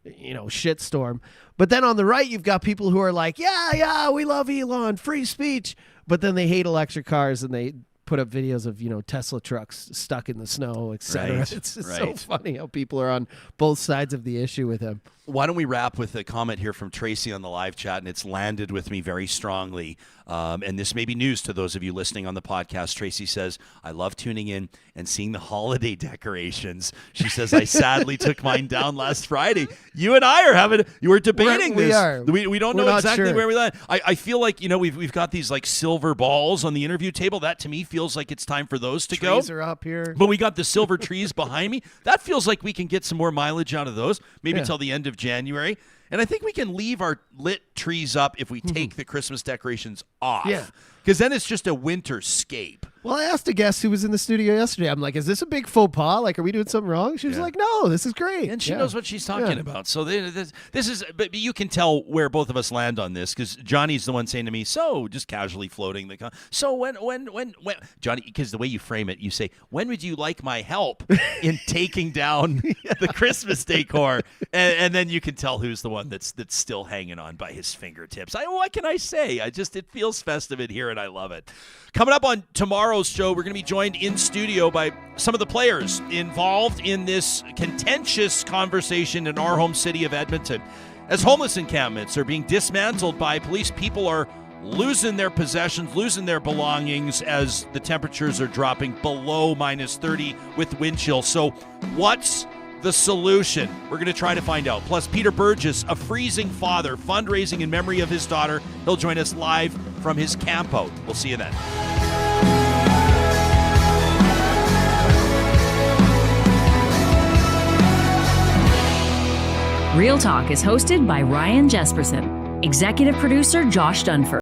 you know, shitstorm. But then on the right, you've got people who are like, yeah, we love Elon, free speech. But then they hate electric cars and they put up videos of, you know, Tesla trucks stuck in the snow, etc. Right, It's just so funny how people are on both sides of the issue with him. Why don't we wrap with a comment here from Tracy on the live chat, and it's landed with me very strongly. And this may be news to those of you listening on the podcast. Tracy says, I love tuning in and seeing the holiday decorations. She says, I sadly took mine down last Friday. You and I you were debating this. We don't know exactly where we land. I feel like, you know, we've got these like silver balls on the interview table. That to me feels like it's time for those to go. Trees are up here. But we got the silver trees behind me. That feels like we can get some more mileage out of those, maybe till the end of January. And I think we can leave our lit trees up if we take the Christmas decorations off. Yeah. Because then it's just a winter scape. Well, I asked a guest who was in the studio yesterday. I'm like, is this a big faux pas? Like, are we doing something wrong? She was like, no, this is great. And she knows what she's talking about. So this is, but you can tell where both of us land on this, because Johnny's the one saying to me, so just casually floating so when, Johnny, because the way you frame it, you say, when would you like my help in taking down the Christmas decor? And then you can tell who's the one that's still hanging on by his fingertips. What can I say? It feels festive in here, and I love it. Coming up on tomorrow's show, we're going to be joined in studio by some of the players involved in this contentious conversation in our home city of Edmonton. As homeless encampments are being dismantled by police, people are losing their possessions, losing their belongings as the temperatures are dropping below -30 with wind chill. So what's the solution? We're going to try to find out. Plus, Peter Burgess, a freezing father, fundraising in memory of his daughter. He'll join us live from his campout. We'll see you then. Real Talk is hosted by Ryan Jesperson. Executive producer Josh Dunford.